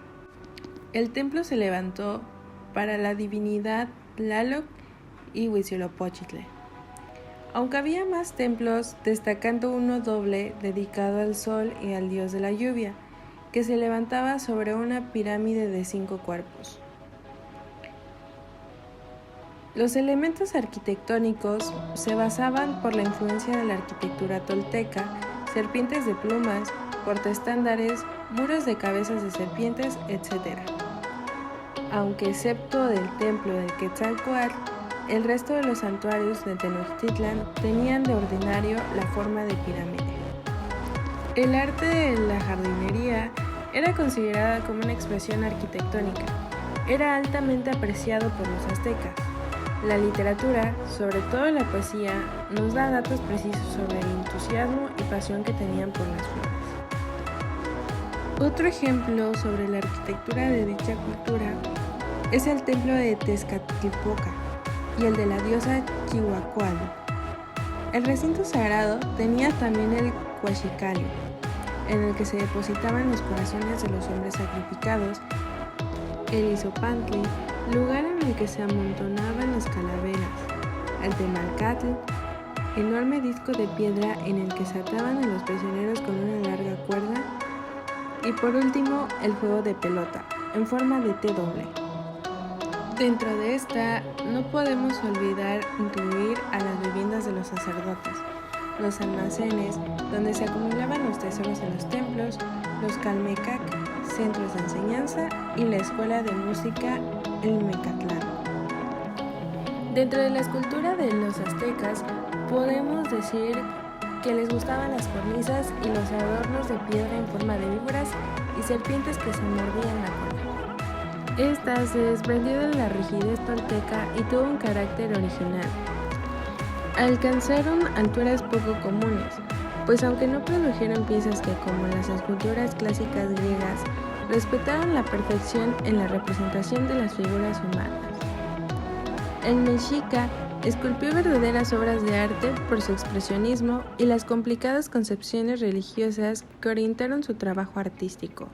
El templo se levantó para la divinidad Tlaloc y Huitzilopochtli. Aunque había más templos, destacando uno doble dedicado al sol y al dios de la lluvia, que se levantaba sobre una pirámide de 5 cuerpos. Los elementos arquitectónicos se basaban por la influencia de la arquitectura tolteca: serpientes de plumas, portaestándares, muros de cabezas de serpientes, etc. Aunque excepto del templo del Quetzalcóatl, el resto de los santuarios de Tenochtitlan tenían de ordinario la forma de pirámide. El arte de la jardinería era considerada como una expresión arquitectónica. Era altamente apreciado por los aztecas. La literatura, sobre todo la poesía, nos da datos precisos sobre el entusiasmo y pasión que tenían por las flores. Otro ejemplo sobre la arquitectura de dicha cultura es el templo de Tezcatlipoca y el de la diosa Chihuahual. El recinto sagrado tenía también el Huachicali, en el que se depositaban los corazones de los hombres sacrificados, el Izopantli, lugar en el que se amontonaban las calaveras, el Temalcatl, enorme disco de piedra en el que se ataban a los prisioneros con una larga cuerda, y por último el juego de pelota, en forma de T doble. Dentro de esta no podemos olvidar incluir a las viviendas de los sacerdotes, los almacenes donde se acumulaban los tesoros de los templos, los calmecac, centros de enseñanza y la escuela de música El Mecatlán. Dentro de la escultura de los aztecas podemos decir que les gustaban las cornisas y los adornos de piedra en forma de víboras y serpientes que se mordían la cola. Esta se desprendió de la rigidez tolteca y tuvo un carácter original. Alcanzaron alturas poco comunes, pues aunque no produjeron piezas que, como las esculturas clásicas griegas, respetaron la perfección en la representación de las figuras humanas. El mexica esculpió verdaderas obras de arte por su expresionismo y las complicadas concepciones religiosas que orientaron su trabajo artístico.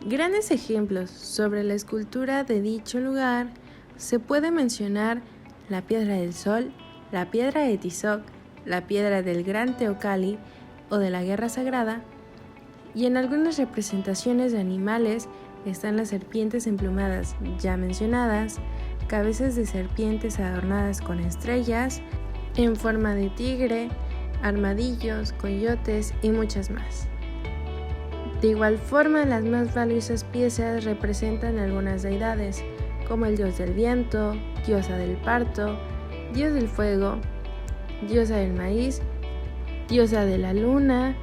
Grandes ejemplos sobre la escultura de dicho lugar se puede mencionar la Piedra del Sol, la Piedra de Tizoc, la Piedra del Gran Teocalli o de la Guerra Sagrada, y en algunas representaciones de animales están las serpientes emplumadas ya mencionadas, cabezas de serpientes adornadas con estrellas, en forma de tigre, armadillos, coyotes y muchas más. De igual forma, las más valiosas piezas representan algunas deidades, como el dios del viento, diosa del parto, dios del fuego, diosa del maíz, diosa de la luna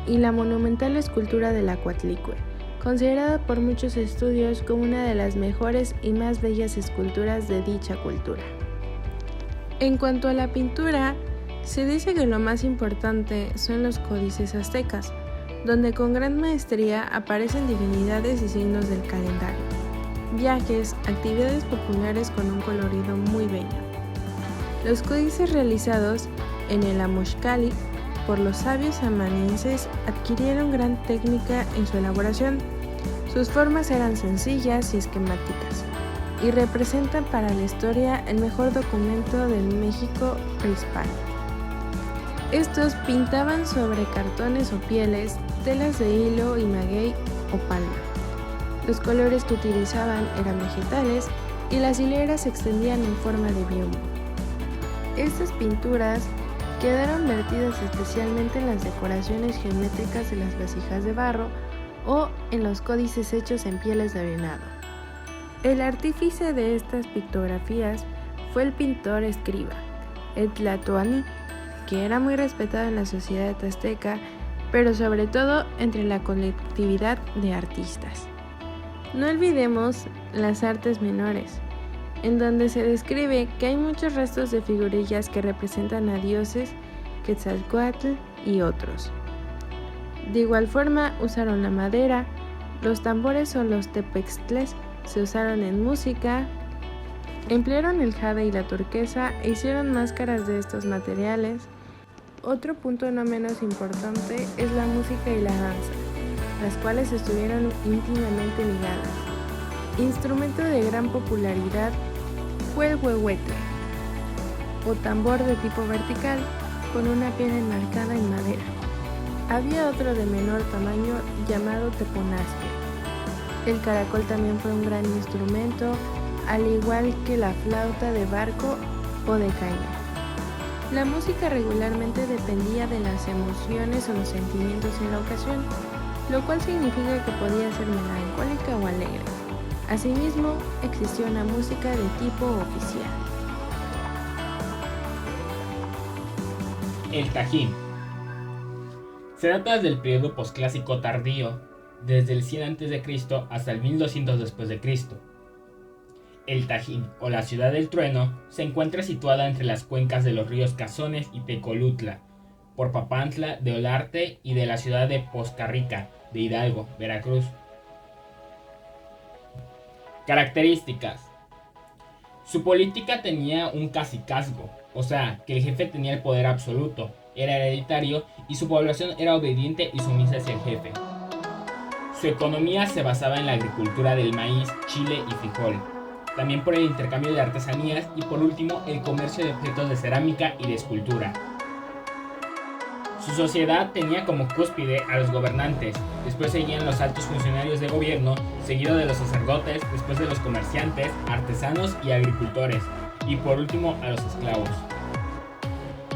y la monumental escultura de la Coatlicue, considerada por muchos estudios como una de las mejores y más bellas esculturas de dicha cultura. En cuanto a la pintura, se dice que lo más importante son los códices aztecas, donde con gran maestría aparecen divinidades y signos del calendario, viajes, actividades populares con un colorido muy bello. Los códices realizados en el Amoxcalli por los sabios amanienses adquirieron gran técnica en su elaboración. Sus formas eran sencillas y esquemáticas, y representan para la historia el mejor documento del México prehispánico. Estos pintaban sobre cartones o pieles, telas de hilo y maguey o palma. Los colores que utilizaban eran vegetales y las hileras se extendían en forma de biombo. Estas pinturas quedaron vertidas especialmente en las decoraciones geométricas de las vasijas de barro o en los códices hechos en pieles de venado. El artífice de estas pictografías fue el pintor escriba, el Tlatoani, que era muy respetado en la sociedad azteca, pero sobre todo entre la colectividad de artistas. No olvidemos las artes menores, en donde se describe que hay muchos restos de figurillas que representan a dioses, Quetzalcóatl y otros. De igual forma usaron la madera, los tambores o los tepextles se usaron en música, emplearon el jade y la turquesa e hicieron máscaras de estos materiales. Otro punto no menos importante es la música y la danza, las cuales estuvieron íntimamente ligadas. Instrumento de gran popularidad fue el huehuetle, o tambor de tipo vertical con una piedra enmarcada en madera. Había otro de menor tamaño llamado teponazque. El caracol también fue un gran instrumento, al igual que la flauta de barco o de caña. La música regularmente dependía de las emociones o los sentimientos en la ocasión, lo cual significa que podía ser melancólica o alegre. Asimismo, existió una música de tipo oficial. El Tajín. Se data del periodo posclásico tardío, desde el 100 a.C. hasta el 1200 después de Cristo. El Tajín, o la ciudad del trueno, se encuentra situada entre las cuencas de los ríos Cazones y Tecolutla, por Papantla de Olarte y de la ciudad de Pozcarrica, de Hidalgo, Veracruz. Características. Su política tenía un cacicazgo, o sea, que el jefe tenía el poder absoluto, era hereditario y su población era obediente y sumisa hacia el jefe. Su economía se basaba en la agricultura del maíz, chile y frijol, también por el intercambio de artesanías y por último el comercio de objetos de cerámica y de escultura. Su sociedad tenía como cúspide a los gobernantes, después seguían los altos funcionarios de gobierno, seguido de los sacerdotes, después de los comerciantes, artesanos y agricultores, y por último a los esclavos.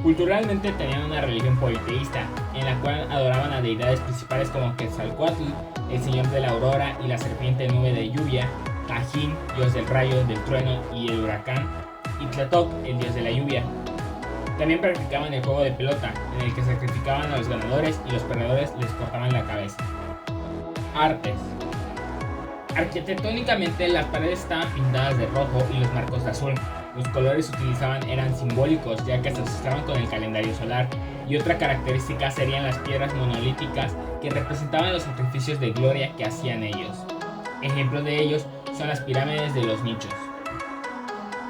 Culturalmente tenían una religión politeísta, en la cual adoraban a deidades principales como Quetzalcóatl, el señor de la aurora y la serpiente nube de lluvia, Tajín, dios del rayo, del trueno y el huracán, y Tlatoc, el dios de la lluvia. También practicaban el juego de pelota, en el que sacrificaban a los ganadores y los perdedores les cortaban la cabeza. Artes. Arquitectónicamente las paredes estaban pintadas de rojo y los marcos de azul. Los colores utilizaban eran simbólicos, ya que se asociaban con el calendario solar, y otra característica serían las piedras monolíticas que representaban los sacrificios de gloria que hacían ellos. Ejemplos de ellos son las pirámides de los nichos.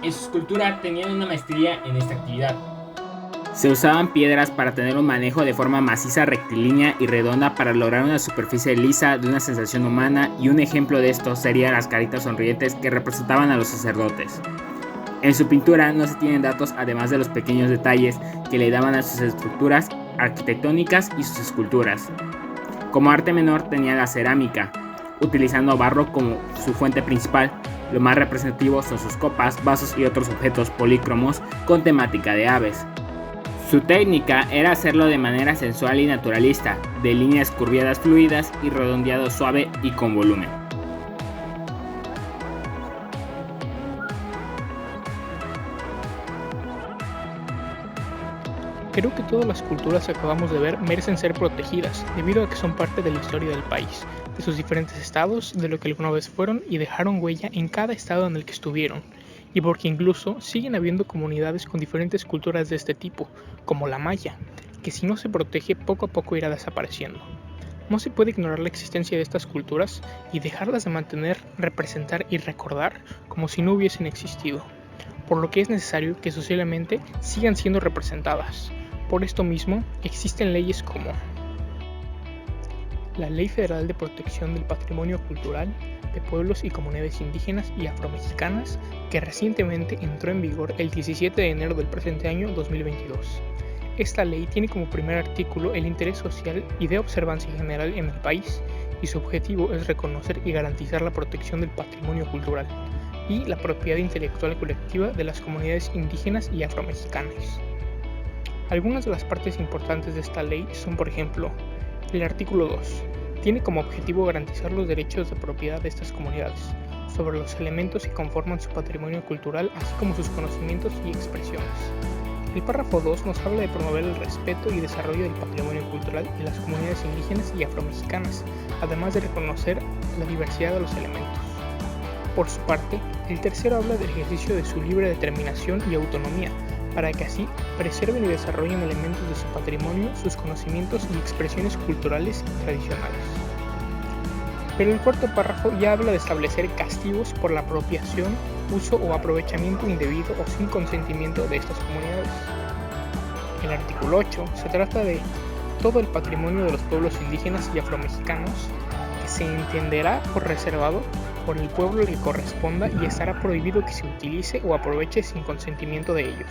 En su escultura tenían una maestría en esta actividad. Se usaban piedras para tener un manejo de forma maciza, rectilínea y redonda para lograr una superficie lisa de una sensación humana, y un ejemplo de esto serían las caritas sonrientes que representaban a los sacerdotes. En su pintura no se tienen datos además de los pequeños detalles que le daban a sus estructuras arquitectónicas y sus esculturas. Como arte menor tenía la cerámica, utilizando barro como su fuente principal. Lo más representativo son sus copas, vasos y otros objetos polícromos con temática de aves. Su técnica era hacerlo de manera sensual y naturalista, de líneas curviadas fluidas y redondeado suave y con volumen. Creo que todas las culturas que acabamos de ver merecen ser protegidas, debido a que son parte de la historia del país, de sus diferentes estados, de lo que alguna vez fueron y dejaron huella en cada estado en el que estuvieron, y porque incluso siguen habiendo comunidades con diferentes culturas de este tipo, como la maya, que si no se protege poco a poco irá desapareciendo. No se puede ignorar la existencia de estas culturas y dejarlas de mantener, representar y recordar como si no hubiesen existido, por lo que es necesario que socialmente sigan siendo representadas. Por esto mismo, existen leyes como la Ley Federal de Protección del Patrimonio Cultural de Pueblos y Comunidades Indígenas y Afromexicanas, que recientemente entró en vigor el 17 de enero del presente año 2022. Esta ley tiene como primer artículo el interés social y de observancia general en el país, y su objetivo es reconocer y garantizar la protección del patrimonio cultural y la propiedad intelectual colectiva de las comunidades indígenas y afromexicanas. Algunas de las partes importantes de esta ley son, por ejemplo, el artículo 2. Tiene como objetivo garantizar los derechos de propiedad de estas comunidades sobre los elementos que conforman su patrimonio cultural, así como sus conocimientos y expresiones. El párrafo 2 nos habla de promover el respeto y desarrollo del patrimonio cultural de las comunidades indígenas y afromexicanas, además de reconocer la diversidad de los elementos. Por su parte, el tercero habla del ejercicio de su libre determinación y autonomía, para que así preserven y desarrollen elementos de su patrimonio, sus conocimientos y expresiones culturales y tradicionales. Pero el cuarto párrafo ya habla de establecer castigos por la apropiación, uso o aprovechamiento indebido o sin consentimiento de estas comunidades. El artículo 8 se trata de todo el patrimonio de los pueblos indígenas y afromexicanos, que se entenderá por reservado por el pueblo que corresponda y estará prohibido que se utilice o aproveche sin consentimiento de ellos.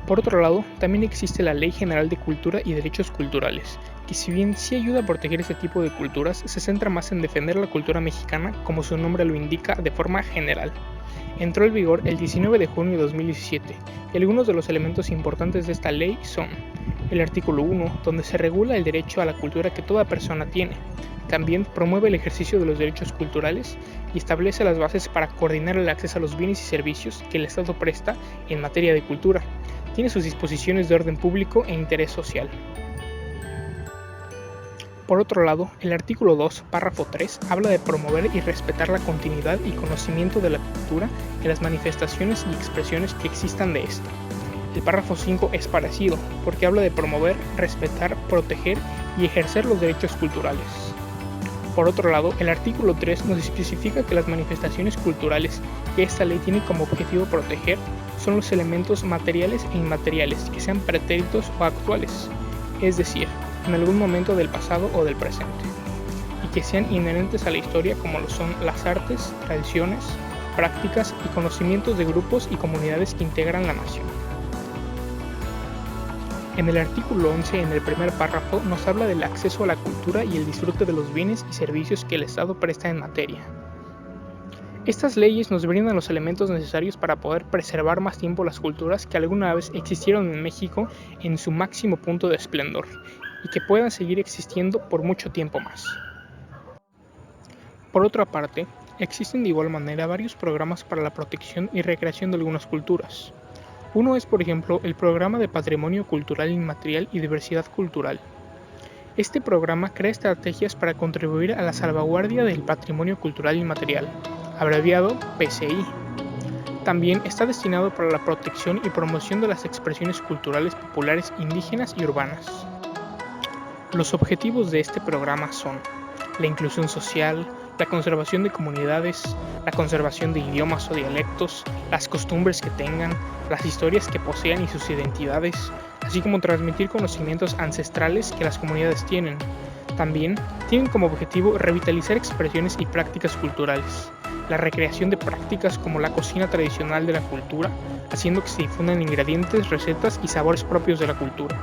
Por otro lado, también existe la Ley General de Cultura y Derechos Culturales, que si bien sí ayuda a proteger este tipo de culturas, se centra más en defender la cultura mexicana, como su nombre lo indica, de forma general. Entró en vigor el 19 de junio de 2017, y algunos de los elementos importantes de esta ley son el artículo 1, donde se regula el derecho a la cultura que toda persona tiene. También promueve el ejercicio de los derechos culturales y establece las bases para coordinar el acceso a los bienes y servicios que el Estado presta en materia de cultura. Tiene sus disposiciones de orden público e interés social. Por otro lado, el artículo 2, párrafo 3, habla de promover y respetar la continuidad y conocimiento de la cultura y las manifestaciones y expresiones que existan de esta. El párrafo 5 es parecido, porque habla de promover, respetar, proteger y ejercer los derechos culturales. Por otro lado, el artículo 3 nos especifica que las manifestaciones culturales que esta ley tiene como objetivo proteger son los elementos materiales e inmateriales que sean pretéritos o actuales, es decir, en algún momento del pasado o del presente, y que sean inherentes a la historia como lo son las artes, tradiciones, prácticas y conocimientos de grupos y comunidades que integran la nación. En el artículo 11, en el primer párrafo, nos habla del acceso a la cultura y el disfrute de los bienes y servicios que el Estado presta en materia. Estas leyes nos brindan los elementos necesarios para poder preservar más tiempo las culturas que alguna vez existieron en México en su máximo punto de esplendor y que puedan seguir existiendo por mucho tiempo más. Por otra parte, existen de igual manera varios programas para la protección y recreación de algunas culturas. Uno es, por ejemplo, el Programa de Patrimonio Cultural Inmaterial y Diversidad Cultural. Este programa crea estrategias para contribuir a la salvaguardia del patrimonio cultural inmaterial, abreviado PCI. También está destinado para la protección y promoción de las expresiones culturales populares indígenas y urbanas. Los objetivos de este programa son la inclusión social, la conservación de comunidades, la conservación de idiomas o dialectos, las costumbres que tengan, las historias que posean y sus identidades, así como transmitir conocimientos ancestrales que las comunidades tienen. También tienen como objetivo revitalizar expresiones y prácticas culturales, la recreación de prácticas como la cocina tradicional de la cultura, haciendo que se difundan ingredientes, recetas y sabores propios de la cultura.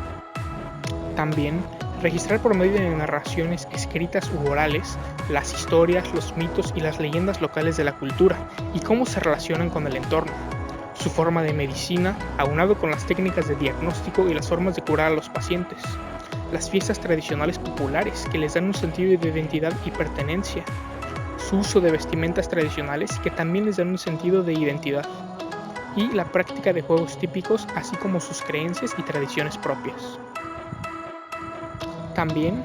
También registrar por medio de narraciones escritas u orales las historias, los mitos y las leyendas locales de la cultura y cómo se relacionan con el entorno, su forma de medicina, aunado con las técnicas de diagnóstico y las formas de curar a los pacientes, las fiestas tradicionales populares que les dan un sentido de identidad y pertenencia, su uso de vestimentas tradicionales que también les dan un sentido de identidad, y la práctica de juegos típicos así como sus creencias y tradiciones propias. También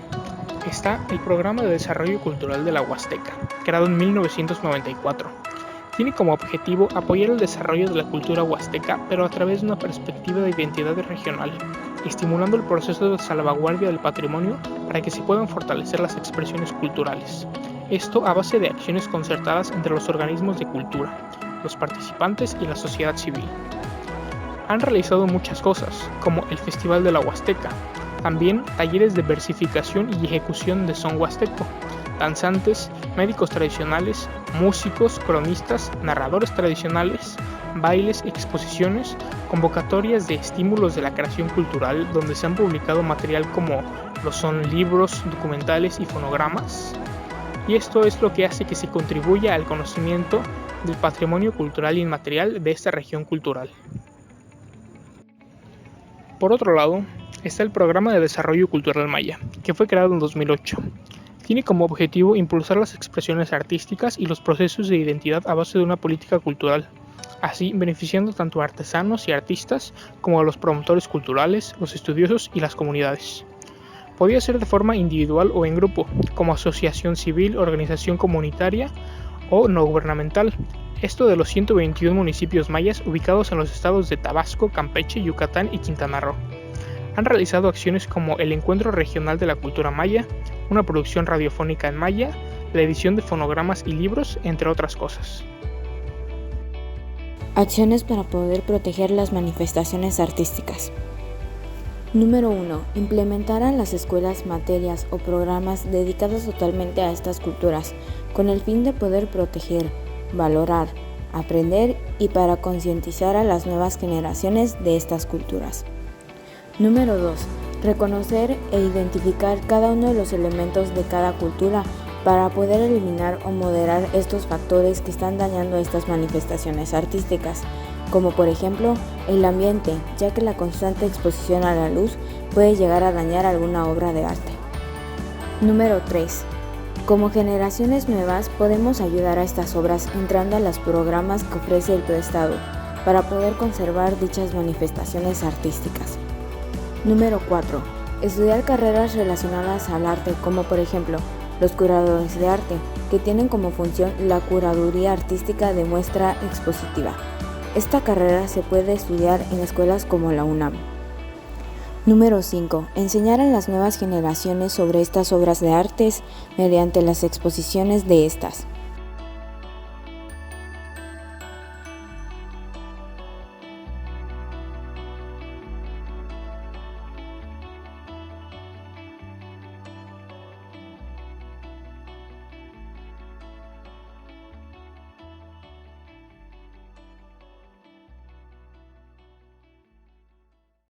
está el Programa de Desarrollo Cultural de la Huasteca, creado en 1994. Tiene como objetivo apoyar el desarrollo de la cultura huasteca, pero a través de una perspectiva de identidad regional, estimulando el proceso de salvaguardia del patrimonio para que se puedan fortalecer las expresiones culturales. Esto a base de acciones concertadas entre los organismos de cultura, los participantes y la sociedad civil. Han realizado muchas cosas, como el Festival de la Huasteca, también talleres de versificación y ejecución de son huasteco, danzantes, médicos tradicionales, músicos, cronistas, narradores tradicionales, bailes, exposiciones, convocatorias de estímulos de la creación cultural donde se han publicado material como lo son libros, documentales y fonogramas. Y esto es lo que hace que se contribuya al conocimiento del patrimonio cultural inmaterial de esta región cultural. Por otro lado, está el Programa de Desarrollo Cultural Maya, que fue creado en 2008. Tiene como objetivo impulsar las expresiones artísticas y los procesos de identidad a base de una política cultural, así beneficiando tanto a artesanos y artistas como a los promotores culturales, los estudiosos y las comunidades. Podía ser de forma individual o en grupo, como asociación civil, organización comunitaria o no gubernamental. Esto de los 121 municipios mayas ubicados en los estados de Tabasco, Campeche, Yucatán y Quintana Roo. Han realizado acciones como el Encuentro Regional de la Cultura Maya, una producción radiofónica en maya, la edición de fonogramas y libros, entre otras cosas. Acciones para poder proteger las manifestaciones artísticas. Número 1. Implementar en las escuelas materias o programas dedicados totalmente a estas culturas, con el fin de poder proteger, valorar, aprender y para concientizar a las nuevas generaciones de estas culturas. Número 2. Reconocer e identificar cada uno de los elementos de cada cultura para poder eliminar o moderar estos factores que están dañando estas manifestaciones artísticas, como por ejemplo el ambiente, ya que la constante exposición a la luz puede llegar a dañar alguna obra de arte. Número 3. Como generaciones nuevas podemos ayudar a estas obras entrando a los programas que ofrece el Estado para poder conservar dichas manifestaciones artísticas. Número 4. Estudiar carreras relacionadas al arte, como por ejemplo los curadores de arte, que tienen como función la curaduría artística de muestra expositiva. Esta carrera se puede estudiar en escuelas como la UNAM. Número 5. Enseñar a las nuevas generaciones sobre estas obras de artes mediante las exposiciones de estas.